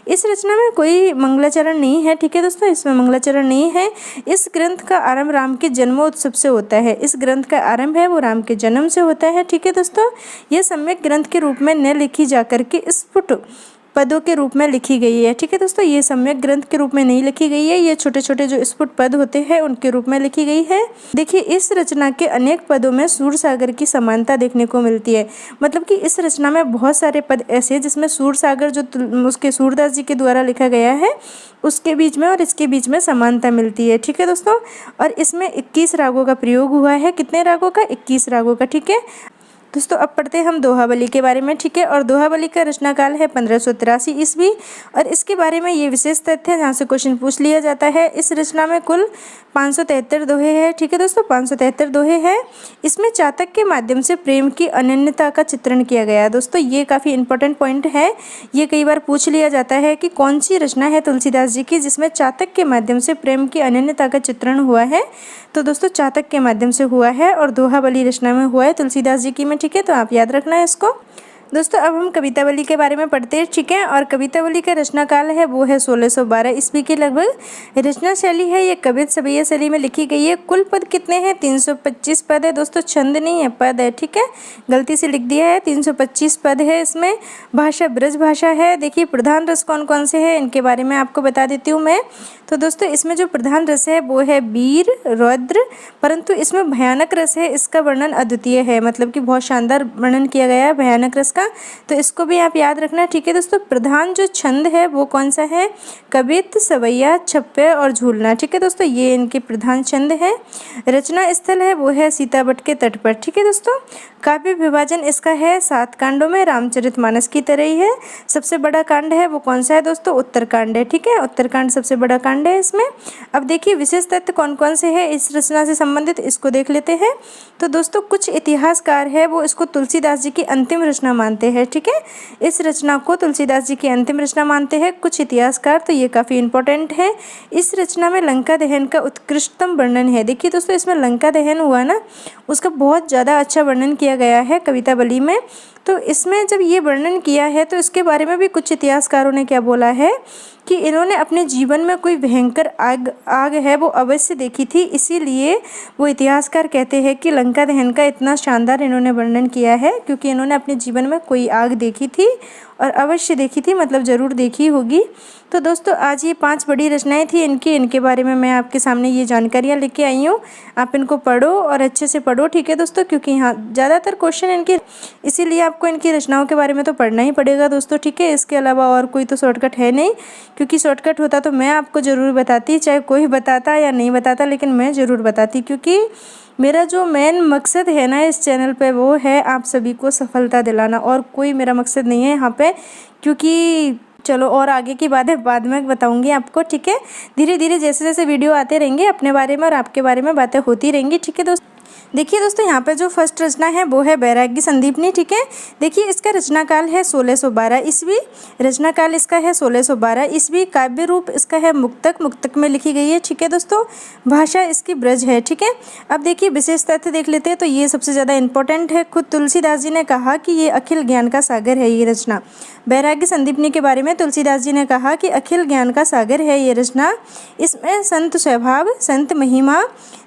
इस रचना में कोई मंगलाचरण नहीं है, ठीक है दोस्तों, इसमें मंगलाचरण नहीं है। इस ग्रंथ का आरंभ राम के जन्मोत्सव से होता है। इस ग्रंथ का आरंभ है वो राम के जन्म से होता है, ठीक है दोस्तों। यह सम्यक ग्रंथ के रूप में न लिखी जाकर के स्फुट पदों के रूप में लिखी गई है, ठीक है दोस्तों। ये सम्यक ग्रंथ के रूप में नहीं लिखी गई है, ये छोटे छोटे जो स्फुट पद होते हैं उनके रूप में लिखी गई है। देखिए इस रचना के अनेक पदों में सूरसागर की समानता देखने को मिलती है। मतलब कि इस रचना में बहुत सारे पद ऐसे हैं जिसमें सूरसागर जो उसके सूरदास जी के द्वारा लिखा गया है उसके बीच में और इसके बीच में समानता मिलती है, ठीक है दोस्तों। और इसमें 21 रागों का प्रयोग हुआ है। कितने रागों का? 21 रागों का, ठीक है दोस्तों। अब पढ़ते हैं हम दोहाबली के बारे में, ठीक है। और दोहाबली का रचनाकाल है 1583 ईस्वी, और इसके बारे में ये विशेष तथ्य है जहाँ से क्वेश्चन पूछ लिया जाता है। इस रचना में कुल 573 दोहे हैं, ठीक है दोस्तों, 573 दोहे हैं। इसमें चातक के माध्यम से प्रेम की अनन्यता का चित्रण किया गया है। दोस्तों ये काफ़ी इंपॉर्टेंट पॉइंट है, ये कई बार पूछ लिया जाता है कि कौन सी रचना है तुलसीदास जी की जिसमें चातक के माध्यम से प्रेम की अनन्यता का चित्रण हुआ है। तो दोस्तों चातक के माध्यम से हुआ है, और दोहाबली रचना में हुआ है तुलसीदास जी की में, ठीक है। तो आप याद रखना है इसको। दोस्तों अब हम कवितावली के बारे में पढ़ते हैं, ठीक है। और कवितावली का रचना काल है वो है 1612 ईस्वी के लगभग। रचना शैली है ये कवित सवैया शैली में लिखी गई है। कुल पद कितने हैं? 325 पद है दोस्तों, छंद नहीं है, पद है, ठीक है, गलती से लिख दिया है। 325 पद है इसमें। भाषा ब्रज भाषा है। देखिए प्रधान रस कौन कौन से हैं इनके बारे में आपको बता देती हूँ मैं। तो दोस्तों इसमें जो प्रधान रस है वो है वीर रौद्र, परंतु इसमें भयानक रस है, इसका वर्णन अद्वितीय है, मतलब कि बहुत शानदार वर्णन किया गया है भयानक रस का। तो इसको भी आप याद रखना, ठीक है दोस्तों। प्रधान जो छंद है वो कौन सा है? कवित, सवैया, छप्पे और झूलना, ठीक है दोस्तों, ये इनके प्रधान छंद है। रचना स्थल है वो है सीतावट के तट पर, ठीक है दोस्तों। काव्य विभाजन इसका है 7 कांडों में, रामचरितमानस की तरह ही है। सबसे बड़ा कांड है वो कौन सा है दोस्तों? उत्तरकांड है, ठीक है, उत्तरकांड सबसे बड़ा कांड है इसमें। अब देखिए विशेष तथ्य कौन कौन से हैं इस रचना से संबंधित, इसको देख लेते हैं। तो दोस्तों कुछ इतिहासकार है वो इसको तुलसीदास जी की अंतिम रचना मानते हैं, ठीक है। इस रचना को तुलसीदास जी की अंतिम रचना मानते हैं कुछ इतिहासकार, तो ये काफ़ी इंपॉर्टेंट है। इस रचना में लंका दहन का उत्कृष्टतम वर्णन है। देखिए दोस्तों इसमें लंका दहन हुआ ना, उसका बहुत ज़्यादा अच्छा वर्णन किया गया है कवितावली में। तो इसमें जब ये वर्णन किया है तो इसके बारे में भी कुछ इतिहासकारों ने क्या बोला है कि इन्होंने अपने जीवन में कोई भयंकर आग है वो अवश्य देखी थी, इसीलिए वो इतिहासकार कहते हैं कि लंका दहन का इतना शानदार इन्होंने वर्णन किया है, क्योंकि इन्होंने अपने जीवन में कोई आग देखी थी और अवश्य देखी थी, मतलब ज़रूर देखी होगी। तो दोस्तों आज ये 5 बड़ी रचनाएं थी इनके बारे में मैं आपके सामने ये जानकारियाँ लेके आई हूँ। आप इनको पढ़ो और अच्छे से पढ़ो, ठीक है दोस्तों, क्योंकि यहाँ ज़्यादातर क्वेश्चन इनके, इसीलिए आपको इनकी रचनाओं के बारे में तो पढ़ना ही पड़ेगा दोस्तों, ठीक है। इसके अलावा और कोई तो शॉर्टकट है नहीं, क्योंकि शॉर्टकट होता तो मैं आपको ज़रूर बताती, चाहे कोई बताता या नहीं बताता, लेकिन मैं ज़रूर बताती, क्योंकि मेरा जो मेन मकसद है ना इस चैनल पे वो है आप सभी को सफलता दिलाना, और कोई मेरा मकसद नहीं है यहाँ पे, क्योंकि चलो और आगे की बातें बाद में बताऊंगी आपको, ठीक है। धीरे धीरे जैसे जैसे वीडियो आते रहेंगे अपने बारे में और आपके बारे में बातें होती रहेंगी, ठीक है दोस्तों। देखिए दोस्तों, यहाँ पे जो फर्स्ट रचना है वो है बैरागी संदीपनी, ठीक है। देखिए इसका रचना काल है 1612 ईस्वी, रचना काल इसका है 1612 ईस्वी। काव्य रूप इसका है मुक्तक, मुक्तक में लिखी गई है, ठीक है दोस्तों। भाषा इसकी ब्रज है, ठीक है। अब देखिए विशेष तथ्य देख लेते हैं, तो ये सबसे ज़्यादा इंपॉर्टेंट है। खुद तुलसीदास जी ने कहा कि ये अखिल ज्ञान का सागर है ये रचना। बैरागी संदीपनी के बारे में तुलसीदास जी ने कहा कि अखिल ज्ञान का सागर है ये रचना। इसमें संत स्वभाव, संत महिमा,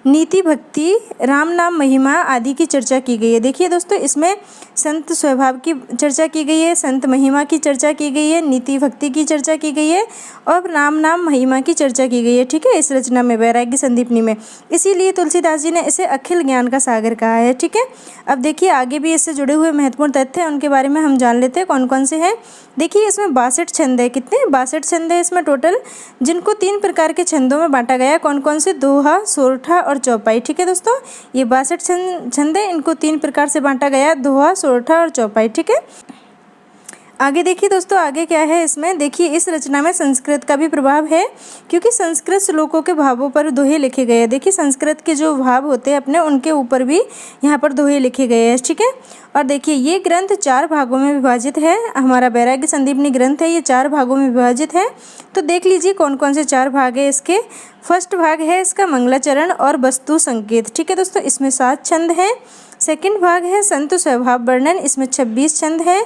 नीति भक्ति, राम नाम महिमा आदि की चर्चा की गई है। देखिए दोस्तों, इसमें संत स्वभाव की चर्चा की गई है, संत महिमा की चर्चा की गई है, नीति भक्ति की चर्चा की गई है और राम नाम महिमा की चर्चा की गई है, ठीक है, इस रचना में बैरागी संदीपनी में। इसीलिए तुलसीदास जी ने इसे अखिल ज्ञान का सागर कहा है, ठीक है। अब देखिए आगे भी इससे जुड़े हुए महत्वपूर्ण तथ्य हैं, उनके बारे में हम जान लेते हैं कौन कौन से हैं। देखिए इसमें 62 छंद है। कितने? 62 छंद है इसमें टोटल, जिनको 3 प्रकार के छंदों में बांटा गया है। कौन कौन से? दोहा, सोरठा और चौपाई, ठीक है दोस्तों। ये 62 छंद है, इनको 3 प्रकार से बांटा गया, दोहा, सोरठा और चौपाई, ठीक है। आगे देखिए दोस्तों, आगे क्या है इसमें। देखिए इस रचना में संस्कृत का भी प्रभाव है, क्योंकि संस्कृत श्लोकों के भावों पर दोहे लिखे गए हैं। देखिए संस्कृत के जो भाव होते हैं अपने, उनके ऊपर भी यहाँ पर दोहे लिखे गए हैं, ठीक है। और देखिए ये ग्रंथ 4 भागों में विभाजित है। हमारा बैरागी संदीपनी ग्रंथ है, ये 4 भागों में विभाजित है। तो देख लीजिए कौन कौन से 4 भाग है इसके। फर्स्ट भाग है इसका मंगलाचरण और वस्तु संकेत, ठीक है दोस्तों, इसमें 7 छंद हैं। सेकंड भाग है संत स्वभाव वर्णन, इसमें 26 छंद है।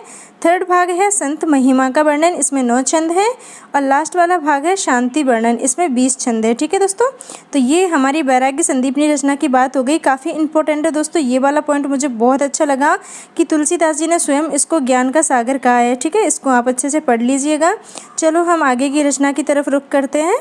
थर्ड भाग है संत महिमा का वर्णन, इसमें 9 छंद है। और लास्ट वाला भाग है शांति वर्णन, इसमें 20 छंद है, ठीक है दोस्तों। तो ये हमारी बैरागी संदीपनी रचना की बात हो गई। काफ़ी इंपॉर्टेंट है दोस्तों, ये वाला पॉइंट मुझे बहुत अच्छा लगा कि तुलसीदास जी ने स्वयं इसको ज्ञान का सागर कहा है, ठीक है। इसको आप अच्छे से पढ़ लीजिएगा। चलो हम आगे की रचना की तरफ रुख करते हैं।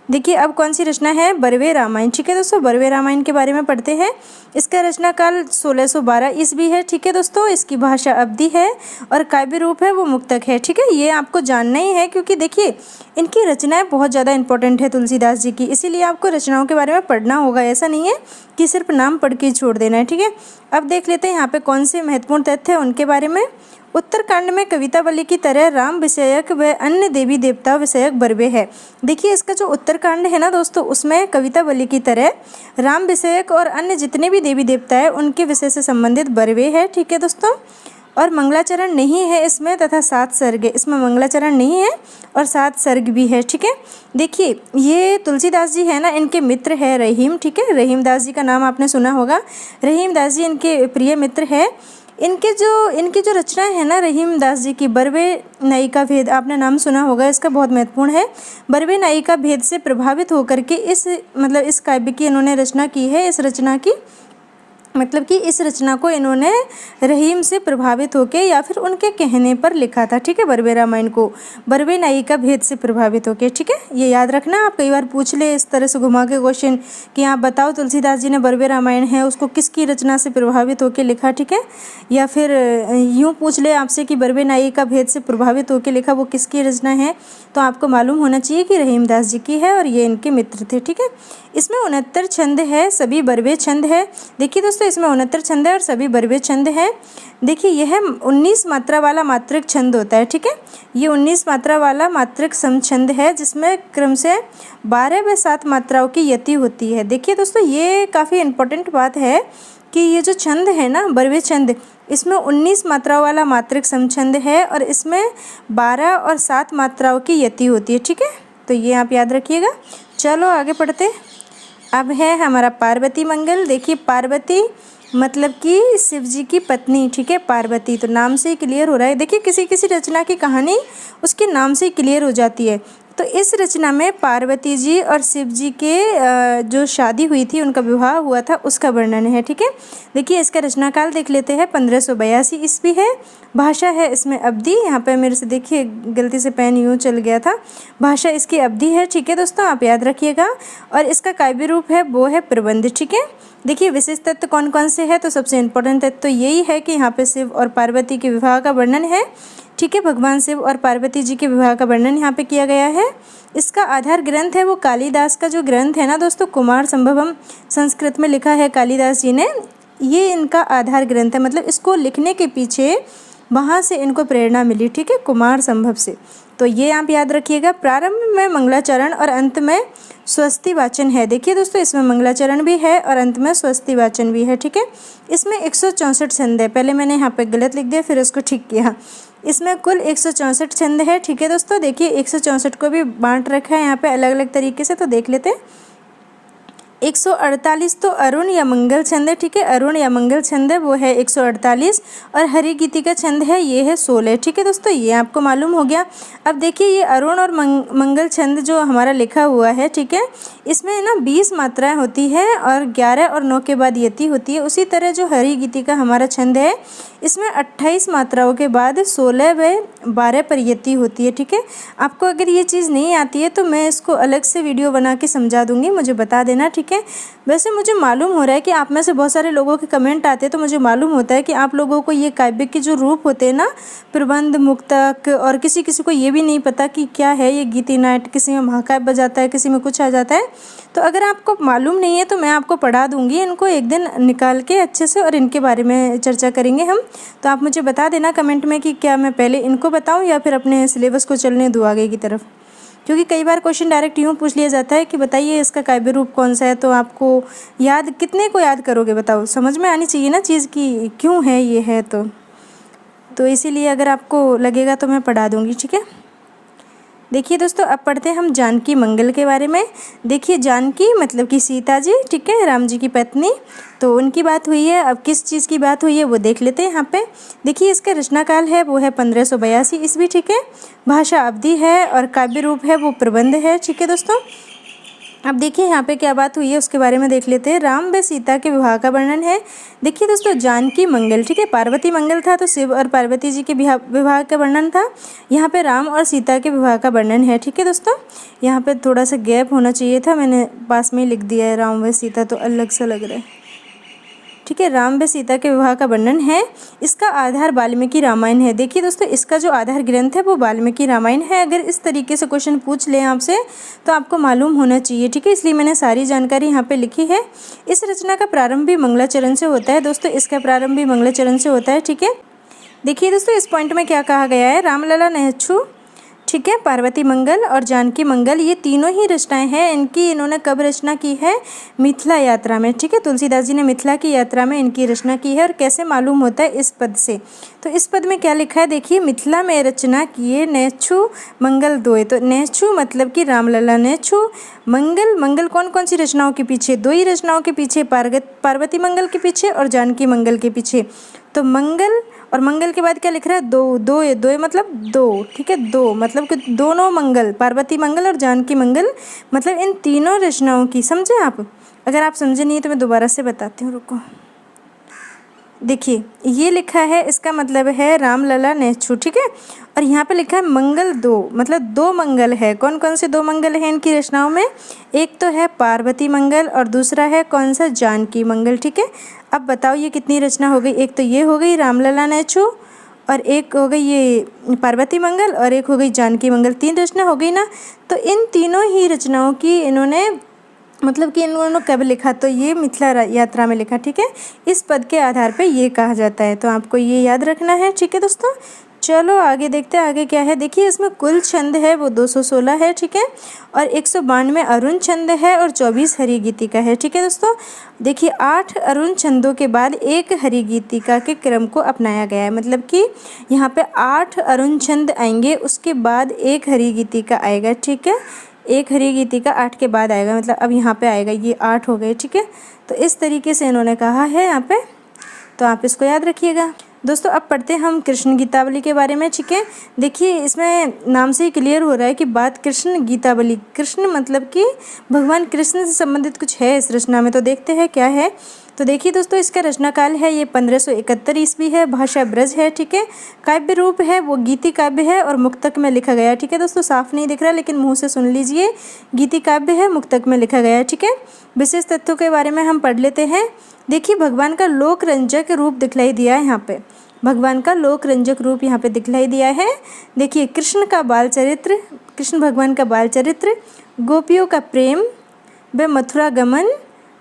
देखिए अब कौन सी रचना है? बरवे रामायण, ठीक है दोस्तों। बरवे रामायण के बारे में पढ़ते हैं। इसका रचना काल 1612 ईस्वी है, ठीक है दोस्तों। इसकी भाषा अवधी है और काव्य रूप है वो मुक्तक है, ठीक है। ये आपको जानना ही है, क्योंकि देखिए इनकी रचनाएं बहुत ज़्यादा इंपॉर्टेंट है तुलसीदास जी की, इसीलिए आपको रचनाओं के बारे में पढ़ना होगा। ऐसा नहीं है कि सिर्फ नाम पढ़ के छोड़ देना है, ठीक है। अब देख लेते हैं यहाँ पे कौन से महत्वपूर्ण तथ्य है उनके बारे में। उत्तरकांड में कवितावली की तरह राम विषयक व अन्य देवी देवता विषयक बरवे है। देखिए इसका जो उत्तरकांड है ना दोस्तों, उसमें कवितावली की तरह राम विषयक और अन्य जितने भी देवी देवता है उनके विषय से संबंधित बरवे है, ठीक है दोस्तों। और मंगलाचरण नहीं है इसमें, तथा 7 सर्ग है इसमें। मंगलाचरण नहीं है और 7 सर्ग भी है, ठीक है। देखिए ये तुलसीदास जी है ना, इनके मित्र है रहीम, ठीक है। रहीम दास जी का नाम आपने सुना होगा। रहीम दास जी इनके प्रिय मित्र है। इनकी जो रचना है ना रहीम दास जी की, बरवे नायिका भेद, आपने नाम सुना होगा, इसका बहुत महत्वपूर्ण है। बरवे नायिका भेद से प्रभावित होकर के इस काव्य की इन्होंने रचना की है। इस रचना की मतलब कि इस रचना को इन्होंने रहीम से प्रभावित होकर या फिर उनके कहने पर लिखा था, ठीक है। बरवे रामायण को बरवे नायिका भेद से प्रभावित होकर, ठीक है। ये याद रखना, आप कई बार पूछ ले इस तरह से घुमा के क्वेश्चन कि आप बताओ तुलसीदास जी ने बरवे रामायण है उसको किसकी रचना से प्रभावित होकर लिखा, ठीक है। या फिर यूँ पूछ ले आपसे कि बरवे नायिका भेद से प्रभावित होकर लिखा वो किसकी रचना है, तो आपको मालूम होना चाहिए कि रहीम दास जी की है और ये इनके मित्र थे, ठीक है। इसमें 69 छंद है, सभी बरवे छंद है। देखिए दोस्तों इसमें 69 छंद है और सभी बरवे छंद है। देखिए यह 19 मात्रा वाला मात्रिक छंद होता है, ठीक है। ये 19 मात्रा वाला मात्रिक समछंद है, जिसमें क्रम से 12 व 7 मात्राओं की यति होती है। देखिए दोस्तों ये काफ़ी इंपॉर्टेंट बात है कि ये जो छंद है ना बरवे छंद, इसमें 19 मात्राओं वाला मात्रिक समछंद है और इसमें 12 और 7 मात्राओं की यति होती है, ठीक है। तो ये आप याद रखिएगा। चलो आगे पढ़ते। अब है हमारा पार्वती मंगल। देखिए पार्वती मतलब कि शिव जी की पत्नी, ठीक है। पार्वती तो नाम से ही क्लियर हो रहा है। देखिए किसी किसी रचना की कहानी उसके नाम से ही क्लियर हो जाती है। तो इस रचना में पार्वती जी और शिव जी के जो शादी हुई थी, उनका विवाह हुआ था, उसका वर्णन है, ठीक है। देखिए इसका रचना काल देख लेते हैं। 1582 ईस्वी है। भाषा है इसमें अवधी। यहाँ पे मेरे से देखिए गलती से पेन यूँ चल गया था। भाषा इसकी अवधी है, ठीक है दोस्तों, आप याद रखिएगा। और इसका काव्य रूप है वो है प्रबंध, ठीक है। देखिए विशेष तत्व कौन कौन से है, तो सबसे इम्पोर्टेंट तत्व तो यही है कि यहाँ पे शिव और पार्वती के विवाह का वर्णन है, ठीक है। भगवान शिव और पार्वती जी के विवाह का वर्णन यहाँ पे किया गया है। इसका आधार ग्रंथ है वो कालिदास का जो ग्रंथ है ना दोस्तों, कुमार संभवम, संस्कृत में लिखा है कालिदास जी ने। ये इनका आधार ग्रंथ है, मतलब इसको लिखने के पीछे वहाँ से इनको प्रेरणा मिली, ठीक है, कुमार संभव से। तो ये आप याद रखिएगा। प्रारंभ में मंगलाचरण और अंत में स्वस्ति वाचन है। देखिए दोस्तों, इसमें मंगलाचरण भी है और अंत में स्वस्ति वाचन भी है, ठीक है। इसमें 164 छंद है। पहले मैंने यहाँ पे गलत लिख दिया, फिर उसको ठीक किया। इसमें कुल 164 छंद है, ठीक है दोस्तों। देखिए 164 को भी बांट रखा है यहाँ पे अलग अलग तरीके से, तो देख लेते हैं। 148 तो अरुण या मंगल छंद है, ठीक है। अरुण या मंगल छंद है वो है 148, और हरि गीति का छंद है ये है 16, ठीक है दोस्तों। ये आपको मालूम हो गया। अब देखिए ये अरुण और मंगल छंद जो हमारा लिखा हुआ है, ठीक है, इसमें ना 20 मात्राएं होती है और 11 और 9 के बाद यति होती है। उसी तरह जो हरि गीति का हमारा छंद है इसमें 28 मात्राओं के बाद 16 व 12 पर यति होती है, ठीक है। आपको अगर ये चीज़ नहीं आती है तो मैं इसको अलग से वीडियो बना के समझा दूंगी, मुझे बता देना, ठीक है। वैसे मुझे मालूम हो रहा है कि आप में से बहुत सारे लोगों के कमेंट आते हैं, तो मुझे मालूम होता है कि आप लोगों को ये काव्य के जो रूप होते हैं ना, प्रबंध, मुक्तक, और किसी किसी को ये भी नहीं पता कि क्या है ये गीति नाट्य, किसी में महाकाव्य बजाता है, किसी में कुछ आ जाता है। तो अगर आपको मालूम नहीं है तो मैं आपको पढ़ा दूंगी इनको एक दिन निकाल के अच्छे से, और इनके बारे में चर्चा करेंगे हम। तो आप मुझे बता देना कमेंट में कि क्या मैं पहले इनको बताऊं या फिर अपने सिलेबस को चलने दूँ आगे की तरफ, क्योंकि कई बार क्वेश्चन डायरेक्ट यूँ पूछ लिया जाता है कि बताइए इसका काव्य रूप कौन सा है। तो आपको याद, कितने को याद करोगे बताओ, समझ में आनी चाहिए ना चीज़ की क्यों है ये है। तो इसीलिए अगर आपको लगेगा तो मैं पढ़ा दूँगी, ठीक है। देखिए दोस्तों, अब पढ़ते हैं हम जानकी मंगल के बारे में। देखिए जानकी मतलब कि सीता जी, ठीक है, राम जी की पत्नी, तो उनकी बात हुई है। अब किस चीज़ की बात हुई है वो देख लेते हैं यहाँ पे। देखिए इसका रचना काल है वो है 1582 ईस्वी, ठीक है। भाषा अवधि है और काव्य रूप है वो प्रबंध है, ठीक है दोस्तों। अब देखिए यहाँ पे क्या बात हुई है उसके बारे में देख लेते हैं। राम व सीता के विवाह का वर्णन है। देखिए दोस्तों, जानकी मंगल, ठीक है, पार्वती मंगल था तो शिव और पार्वती जी के विवाह का वर्णन था। यहाँ पे राम और सीता के विवाह का वर्णन है, ठीक है दोस्तों। यहाँ पे थोड़ा सा गैप होना चाहिए था, मैंने पास में ही लिख दिया है राम व सीता, तो अलग सा लग रहा है, ठीक है। राम व सीता के विवाह का वर्णन है। इसका आधार वाल्मीकि रामायण है। देखिए दोस्तों, इसका जो आधार ग्रंथ है वो वाल्मीकि रामायण है। अगर इस तरीके से क्वेश्चन पूछ लें आपसे तो आपको मालूम होना चाहिए, ठीक है, इसलिए मैंने सारी जानकारी यहाँ पे लिखी है। इस रचना का प्रारंभ भी मंगलाचरण से होता है दोस्तों, इसका प्रारंभ भी मंगलाचरण से होता है, ठीक है। देखिए दोस्तों, इस पॉइंट में क्या कहा गया है, रामलला नेहछु, ठीक है, पार्वती मंगल और जानकी मंगल, ये तीनों ही रचनाएं हैं इनकी। इन्होंने कब रचना की है, मिथिला यात्रा में, ठीक है। तुलसीदास जी ने मिथिला की यात्रा में इनकी रचना की है। और कैसे मालूम होता है, इस पद से। तो इस पद में क्या लिखा है, देखिए, मिथिला में रचना किए नेछु मंगल दोय। तो नेछु मतलब कि रामलला नेछु, मंगल, मंगल कौन कौन सी रचनाओं के पीछे, दो ही रचनाओं के पीछे, पार्वती मंगल के पीछे और जानकी मंगल के पीछे। तो मंगल और मंगल के बाद क्या लिख रहा है, दो, दो मतलब दो, ठीक है, दो मतलब कि दोनों मंगल, पार्वती मंगल और जानकी मंगल, मतलब इन तीनों रचनाओं की, समझे आप। अगर आप समझे नहीं तो मैं दोबारा से बताती हूँ, रुको। देखिए ये लिखा है, इसका मतलब है रामलला नेछु, ठीक है। और यहाँ पे लिखा है मंगल दो, मतलब दो मंगल है। कौन कौन से दो मंगल हैं इनकी रचनाओं में, एक तो है पार्वती मंगल और दूसरा है कौन सा, जानकी मंगल, ठीक है। अब बताओ ये कितनी रचना हो गई, एक तो ये हो गई रामलला नेछु और एक हो गई ये पार्वती मंगल और एक हो गई जानकी मंगल, 3 रचना हो गई ना। तो इन तीनों ही रचनाओं की इन्होंने, मतलब कि इन्होंने कब लिखा, तो ये मिथिला यात्रा में लिखा, ठीक है। इस पद के आधार पे ये कहा जाता है, तो आपको ये याद रखना है, ठीक है दोस्तों। चलो आगे देखते हैं, आगे क्या है। देखिए इसमें कुल छंद है वो 216 है, ठीक है, और 192 अरुण छंद है और 24 हरि गीतिका है, ठीक है दोस्तों। देखिए 8 अरुण छंदों के बाद एक हरि गीतिका के क्रम को अपनाया गया है, मतलब कि यहाँ पे 8 अरुण छंद आएंगे, उसके बाद एक हरि गीतिका आएगा, ठीक है। एक हरि गीतिका 8 के बाद आएगा, मतलब अब यहाँ पे आएगा, ये 8 हो गए, ठीक है। तो इस तरीके से इन्होंने कहा है यहाँ पे, तो आप इसको याद रखिएगा दोस्तों। अब पढ़ते हैं हम कृष्ण गीतावली के बारे में, ठीक है। देखिए इसमें नाम से ही क्लियर हो रहा है कि बात कृष्ण गीतावली, कृष्ण मतलब कि भगवान कृष्ण से संबंधित कुछ है इस रचना में, तो देखते हैं क्या है। तो देखिए दोस्तों, इसका रचना काल है ये 1571 ईस्वी है। भाषा ब्रज है, ठीक है। काव्य रूप है वो गीति काव्य है और मुक्तक में लिखा गया है, ठीक है दोस्तों। साफ नहीं दिख रहा लेकिन मुंह से सुन लीजिए, गीति काव्य है, मुक्तक में लिखा गया है, ठीक है। विशेष तथ्यों के बारे में हम पढ़ लेते हैं। देखिए भगवान का लोक रंजक रूप दिखलाई दिया है यहाँ पे, भगवान का लोक रंजक रूप यहाँ पे दिखलाई दिया है। देखिए कृष्ण का बाल चरित्र, कृष्ण भगवान का बाल चरित्र, गोपियों का प्रेम व मथुरा गमन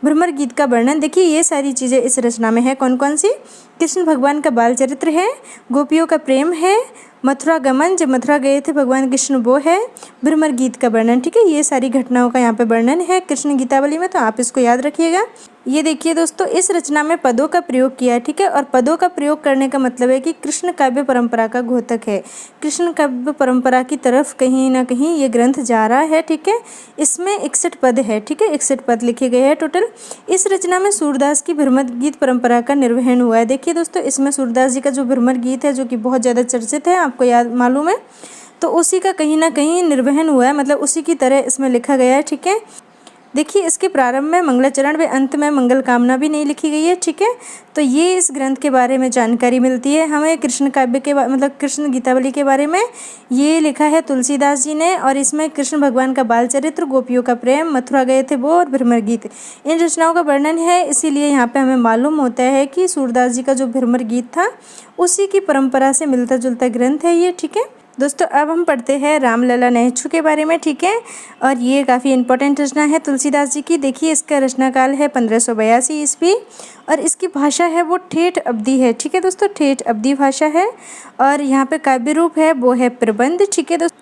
भ्रमर गीत का वर्णन। देखिए ये सारी चीज़ें इस रचना में है। कौन कौन सी? कृष्ण भगवान का बाल चरित्र है, गोपियों का प्रेम है, मथुरा गमन, जब मथुरा गए थे भगवान कृष्ण वो है, भ्रमर गीत का वर्णन। ठीक है, ये सारी घटनाओं का यहाँ पे वर्णन है कृष्ण गीतावली में, तो आप इसको याद रखिएगा। ये देखिए दोस्तों, इस रचना में पदों का प्रयोग किया है। ठीक है, और पदों का प्रयोग करने का मतलब है कि कृष्ण काव्य परंपरा का घोतक है। कृष्ण काव्य परंपरा की तरफ कहीं ना कहीं ये ग्रंथ जा रहा है। ठीक है, इसमें 61 पद है। ठीक है, 61 पद लिखे गए हैं टोटल। इस रचना में सूरदास की भ्रमर गीत परंपरा का निर्वहन हुआ है। देखिए दोस्तों, इसमें सूरदास जी का जो भ्रमर गीत है जो कि बहुत ज़्यादा चर्चित है, आपको याद मालूम है, तो उसी का कहीं ना कहीं निर्वहन हुआ है, मतलब उसी की तरह इसमें लिखा गया है। ठीक है, देखिए इसके प्रारंभ में मंगलाचरण व अंत में मंगल कामना भी नहीं लिखी गई है। ठीक है, तो ये इस ग्रंथ के बारे में जानकारी मिलती है हमें। कृष्ण काव्य के मतलब कृष्ण गीतावली के बारे में ये लिखा है तुलसीदास जी ने, और इसमें कृष्ण भगवान का बाल चरित्र, गोपियों का प्रेम, मथुरा गए थे वो, और भ्रमर गीत, इन रचनाओं का वर्णन है। इसीलिए यहाँ पे हमें मालूम होता है कि सूरदास जी का जो भ्रमर गीत था उसी की परंपरा से मिलता जुलता ग्रंथ है ये। ठीक है दोस्तों, अब हम पढ़ते हैं रामलला नेहचू के बारे में। ठीक है, और ये काफ़ी इंपॉर्टेंट रचना है तुलसीदास जी की। देखिए इसका रचनाकाल है 1582 ईस्वी, और इसकी भाषा है वो ठेठ अवधी है। ठीक है दोस्तों, ठेठ अवधी भाषा है, और यहाँ पे काव्य रूप है वो है प्रबंध। ठीक है दोस्तों,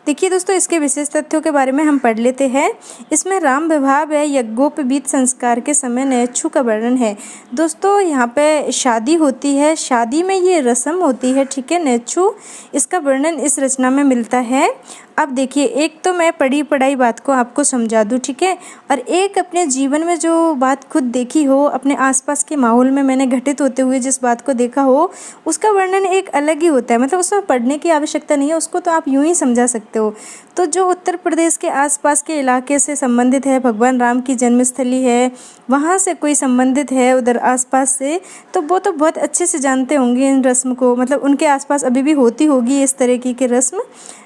देखिए दोस्तों, इसके विशेष तथ्यों के बारे में हम पढ़ लेते हैं। इसमें राम विवाह व यज्ञोपवीत संस्कार के समय नेहचू का वर्णन है। दोस्तों यहाँ पे शादी होती है, शादी में ये रस्म होती है। ठीक है, नेहचू, इसका वर्णन इस रचना में मिलता है। अब देखिए, एक तो मैं पढ़ी पढ़ाई बात को आपको समझा दूँ। ठीक है, और एक अपने जीवन में जो बात खुद देखी हो, अपने आसपास के माहौल में मैंने घटित होते हुए जिस बात को देखा हो, उसका वर्णन एक अलग ही होता है। मतलब उसमें पढ़ने की आवश्यकता नहीं है, उसको तो आप यूँ ही समझा सकते हो। तो जो उत्तर प्रदेश के आसपास के इलाके से संबंधित है, भगवान राम की जन्मस्थली है, वहाँ से कोई संबंधित है उधर आसपास से, तो वो तो बहुत अच्छे से जानते होंगे इन रस्म को, मतलब उनके आसपास अभी भी होती होगी इस तरीके की रस्म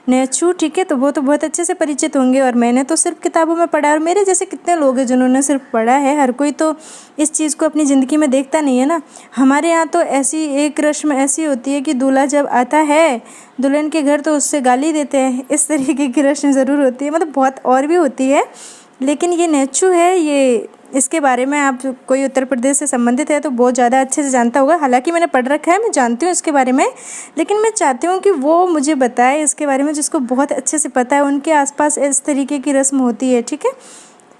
नेहचू। ठीक है, तो वो तो बहुत अच्छे से परिचित होंगे, और मैंने तो सिर्फ किताबों में पढ़ा, और मेरे जैसे कितने लोग हैं जिन्होंने सिर्फ पढ़ा है। हर कोई तो इस चीज़ को अपनी ज़िंदगी में देखता नहीं है ना। हमारे यहाँ तो ऐसी एक रस्म ऐसी होती है कि दूल्हा जब आता है दुल्हन के घर तो उससे गाली देते हैं, इस तरीके की रस्म ज़रूर होती है। मतलब बहुत और भी होती है, लेकिन ये नेहचू है, ये इसके बारे में आप कोई उत्तर प्रदेश से संबंधित है तो बहुत ज़्यादा अच्छे से जानता होगा। हालांकि मैंने पढ़ रखा है, मैं जानती हूँ इसके बारे में, लेकिन मैं चाहती हूँ कि वो मुझे बताए इसके बारे में जिसको बहुत अच्छे से पता है, उनके आसपास इस तरीके की रस्म होती है। ठीक है,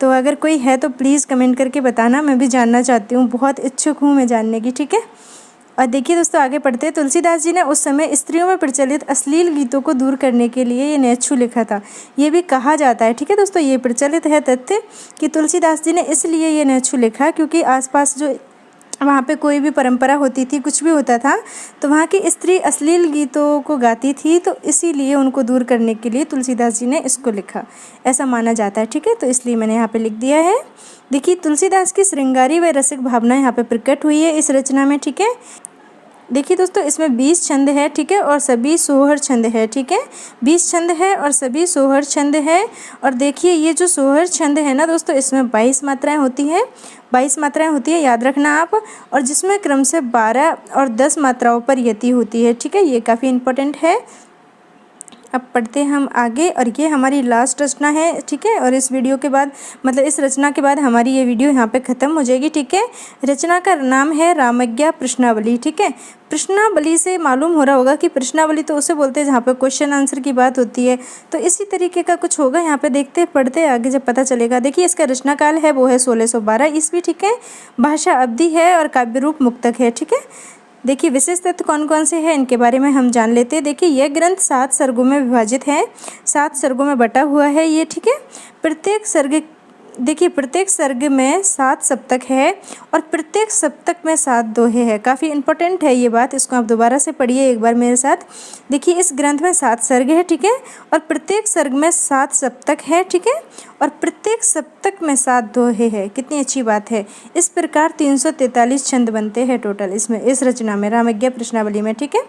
तो अगर कोई है तो प्लीज़ कमेंट करके बताना, मैं भी जानना चाहती हूँ, बहुत इच्छुक हूँ मैं जानने की। ठीक है, और देखिए दोस्तों, आगे पढ़ते हैं। तुलसीदास जी ने उस समय स्त्रियों में प्रचलित अश्लील गीतों को दूर करने के लिए ये नेहचू लिखा था, ये भी कहा जाता है। ठीक है दोस्तों, ये प्रचलित है तथ्य कि तुलसीदास जी ने इसलिए ये नेहचू लिखा क्योंकि आसपास जो वहाँ पे कोई भी परंपरा होती थी, कुछ भी होता था, तो वहाँ की स्त्री अश्लील गीतों को गाती थी, तो इसीलिए उनको दूर करने के लिए तुलसीदास जी ने इसको लिखा, ऐसा माना जाता है। ठीक है, तो इसलिए मैंने यहाँ पे लिख दिया है। देखिए तुलसीदास की श्रृंगारी व रसिक भावना यहाँ पे प्रकट हुई है इस रचना में। ठीक है, देखिए दोस्तों, इसमें 20 छंद है। ठीक है, और सभी सोहर छंद है। ठीक है, 20 छंद है और सभी सोहर छंद है। और देखिए ये जो सोहर छंद है ना दोस्तों, इसमें 22 मात्राएं होती हैं, 22 मात्राएं होती है, याद रखना आप, और जिसमें क्रम से 12 और 10 मात्राओं पर यति होती है। ठीक है, ये काफ़ी इंपॉर्टेंट है। अब पढ़ते हैं हम आगे, और ये हमारी लास्ट रचना है। ठीक है, और इस वीडियो के बाद मतलब इस रचना के बाद हमारी ये वीडियो यहाँ पे ख़त्म हो जाएगी। ठीक है, रचना का नाम है रामज्ञा प्रश्नावली। ठीक है, प्रश्नावली से मालूम हो रहा होगा कि प्रश्नावली तो उसे बोलते हैं जहाँ पे क्वेश्चन आंसर की बात होती है, तो इसी तरीके का कुछ होगा यहाँ पे, देखते पढ़ते आगे जब पता चलेगा। देखिए इसका रचनाकाल है वो है 1612 ईस्वी। ठीक है, भाषा अवधि है और काव्य रूप मुक्तक है। ठीक है, देखिए विशेष तत्व कौन कौन से हैं इनके बारे में हम जान लेते हैं। देखिए यह ग्रंथ 7 सर्गों में विभाजित है, 7 सर्गों में बटा हुआ है ये। ठीक है, प्रत्येक सर्ग, देखिए प्रत्येक सर्ग में 7 सप्तक है, और प्रत्येक सप्तक में 7 दोहे है। काफ़ी इंपॉर्टेंट है ये बात, इसको आप दोबारा से पढ़िए एक बार मेरे साथ। देखिए इस ग्रंथ में 7 सर्ग है। ठीक है, और प्रत्येक सर्ग में 7 सप्तक है। ठीक है, और प्रत्येक सप्तक में 7 दोहे है। कितनी अच्छी बात है। इस प्रकार 343 छंद बनते हैं टोटल इसमें, इस रचना में, रामज्ञा प्रश्नावली में। ठीक है,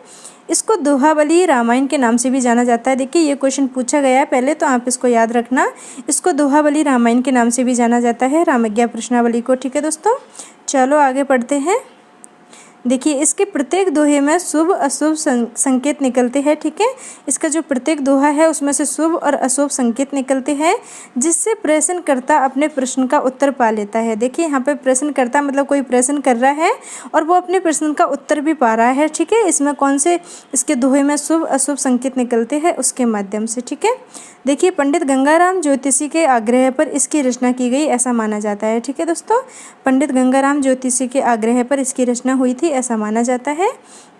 इसको दोहावली रामायण के नाम से भी जाना जाता है। देखिए ये क्वेश्चन पूछा गया है पहले, तो आप इसको याद रखना, इसको दोहावली रामायण के नाम से भी जाना जाता है, रामज्ञा प्रश्नावली को। ठीक है दोस्तों, चलो आगे पढ़ते हैं। देखिए इसके प्रत्येक दोहे में शुभ अशुभ संकेत निकलते हैं, ठीक है। इसका जो प्रत्येक दोहा है उसमें से शुभ और अशुभ संकेत निकलते हैं, जिससे प्रश्नकर्ता अपने प्रश्न का उत्तर पा लेता है। देखिए यहाँ पे प्रश्नकर्ता मतलब कोई प्रश्न कर रहा है और वो अपने प्रश्न का उत्तर भी पा रहा है, ठीक है। इसमें कौन से इसके दोहे में शुभ अशुभ संकेत निकलते हैं उसके माध्यम से, ठीक है। देखिए पंडित गंगाराम ज्योतिषी के आग्रह पर इसकी रचना की गई ऐसा माना जाता है, ठीक है दोस्तों। पंडित गंगाराम ज्योतिषी के आग्रह पर इसकी रचना हुई थी ऐसा माना जाता है,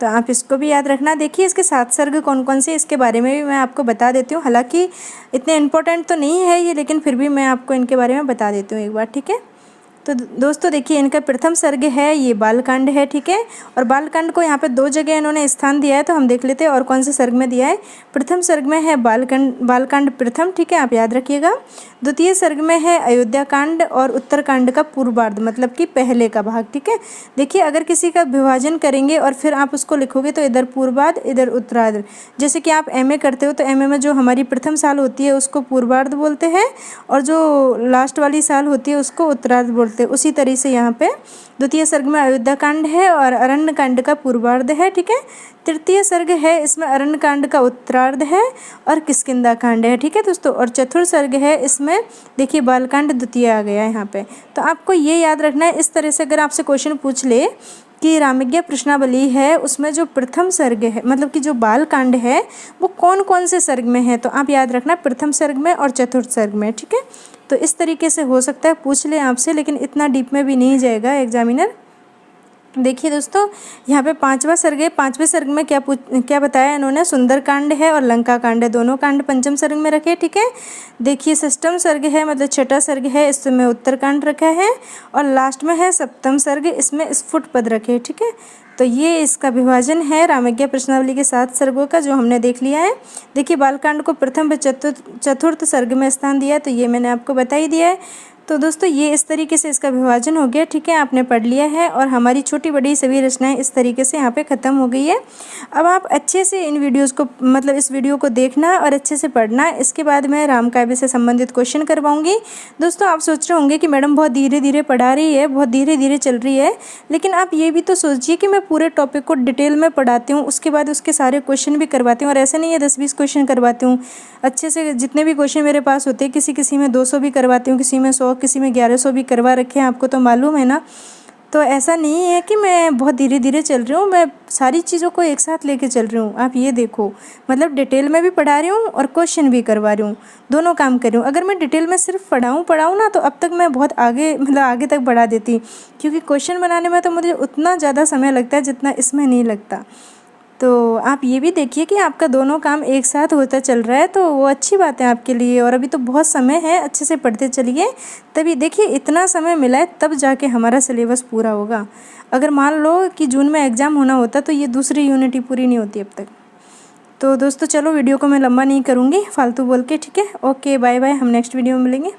तो आप इसको भी याद रखना। देखिए इसके 7 सर्ग कौन कौन से इसके बारे में भी मैं आपको बता देती हूँ। हालांकि इतने इम्पोर्टेंट तो नहीं है ये, लेकिन फिर भी मैं आपको इनके बारे में बता देती हूँ एक बार, ठीक है। तो दोस्तों देखिए इनका प्रथम सर्ग है ये बालकांड है, ठीक है। और बालकांड को यहाँ पे 2 जगह इन्होंने स्थान दिया है, तो हम देख लेते हैं और कौन से सर्ग में दिया है। प्रथम सर्ग में है बालकांड प्रथम, ठीक है, आप याद रखिएगा। द्वितीय सर्ग में है अयोध्या कांड और उत्तरकांड का पूर्वार्ध मतलब कि पहले का भाग, ठीक है। देखिए अगर किसी का विभाजन करेंगे और फिर आप उसको लिखोगे तो इधर पूर्वार्ध इधर उत्तरार्ध, जैसे कि आप एमए करते हो तो एमए में जो हमारी प्रथम साल होती है उसको पूर्वार्ध बोलते हैं और जो लास्ट वाली साल होती है उसको उत्तरार्ध बोलते हैं। उसी तरह से यहाँ पे द्वितीय सर्ग में अयोध्या कांड है और अरण्य कांड का पूर्वार्ध है, ठीक है। तृतीय सर्ग है इसमें अरण्य कांड का उत्तरार्ध है और किष्किंधा कांड है, ठीक है दोस्तों। और चतुर्थ सर्ग है इसमें देखिए बालकांड द्वितीय आ गया है यहाँ पे। तो आपको ये याद रखना है। इस तरह से अगर आपसे क्वेश्चन पूछ ले कि रामज्ञ प्रश्नावली है उसमें जो प्रथम सर्ग है मतलब कि जो बालकांड है वो कौन कौन से सर्ग में है, तो आप याद रखना प्रथम सर्ग में और चतुर्थ सर्ग में, ठीक है। तो इस तरीके से हो सकता है पूछ ले आपसे, लेकिन इतना डीप में भी नहीं जाएगा एग्जामिनर। देखिए दोस्तों यहाँ पे 5वां सर्ग है। 5वें सर्ग में क्या बताया इन्होंने, सुंदरकांड है और लंका कांड है, दोनों कांड पंचम सर्ग में रखे, ठीक है। देखिए षष्ठम सर्ग है मतलब 6ठा सर्ग है, इसमें उत्तरकांड रखा है और लास्ट में है सप्तम सर्ग, इसमें स्फुट पद रखे, ठीक है। तो ये इसका विभाजन है रामज्ञ प्रश्नावली के 7 सर्गों का जो हमने देख लिया है। देखिए बालकांड को प्रथम व चतुर्थ सर्ग में स्थान दिया है, तो ये मैंने आपको बता ही दिया है। तो दोस्तों ये इस तरीके से इसका विभाजन हो गया, ठीक है, आपने पढ़ लिया है और हमारी छोटी बड़ी सभी रचनाएं इस तरीके से यहाँ पे ख़त्म हो गई है। अब आप अच्छे से इन वीडियोज़ को मतलब इस वीडियो को देखना और अच्छे से पढ़ना। इसके बाद मैं रामकाव्य से संबंधित क्वेश्चन करवाऊंगी। दोस्तों आप सोच रहे होंगे कि मैडम बहुत धीरे धीरे पढ़ा रही है, बहुत धीरे धीरे चल रही है, लेकिन आप ये भी तो सोचिए कि मैं पूरे टॉपिक को डिटेल में पढ़ाती हूँ, उसके बाद उसके सारे क्वेश्चन भी करवाती हूँ। और ऐसे नहीं है 10-20 क्वेश्चन करवाती हूँ, अच्छे से जितने भी क्वेश्चन मेरे पास होते हैं किसी में 200 भी करवाती हूँ, किसी में 100, किसी में 1100 भी करवा रखे हैं, आपको तो मालूम है ना। तो ऐसा नहीं है कि मैं बहुत धीरे धीरे चल रही हूँ, मैं सारी चीज़ों को एक साथ लेके चल रही हूँ। आप ये देखो मतलब डिटेल में भी पढ़ा रही हूँ और क्वेश्चन भी करवा रही हूँ, दोनों काम कर रही हूँ। अगर मैं डिटेल में सिर्फ पढ़ाऊँ ना तो अब तक मैं बहुत आगे मतलब आगे तक बढ़ा देती, क्योंकि क्वेश्चन बनाने में तो मुझे उतना ज़्यादा समय लगता है जितना इसमें नहीं लगता। तो आप ये भी देखिए कि आपका दोनों काम एक साथ होता चल रहा है, तो वो अच्छी बात है आपके लिए। और अभी तो बहुत समय है, अच्छे से पढ़ते चलिए, तभी देखिए इतना समय मिला है तब जाके हमारा सिलेबस पूरा होगा। अगर मान लो कि जून में एग्ज़ाम होना होता तो ये दूसरी यूनिट ही पूरी नहीं होती अब तक। तो दोस्तों चलो वीडियो को मैं लंबा नहीं करूँगी फालतू बोल के, ठीक है। ओके बाय बाय, हम नेक्स्ट वीडियो में मिलेंगे।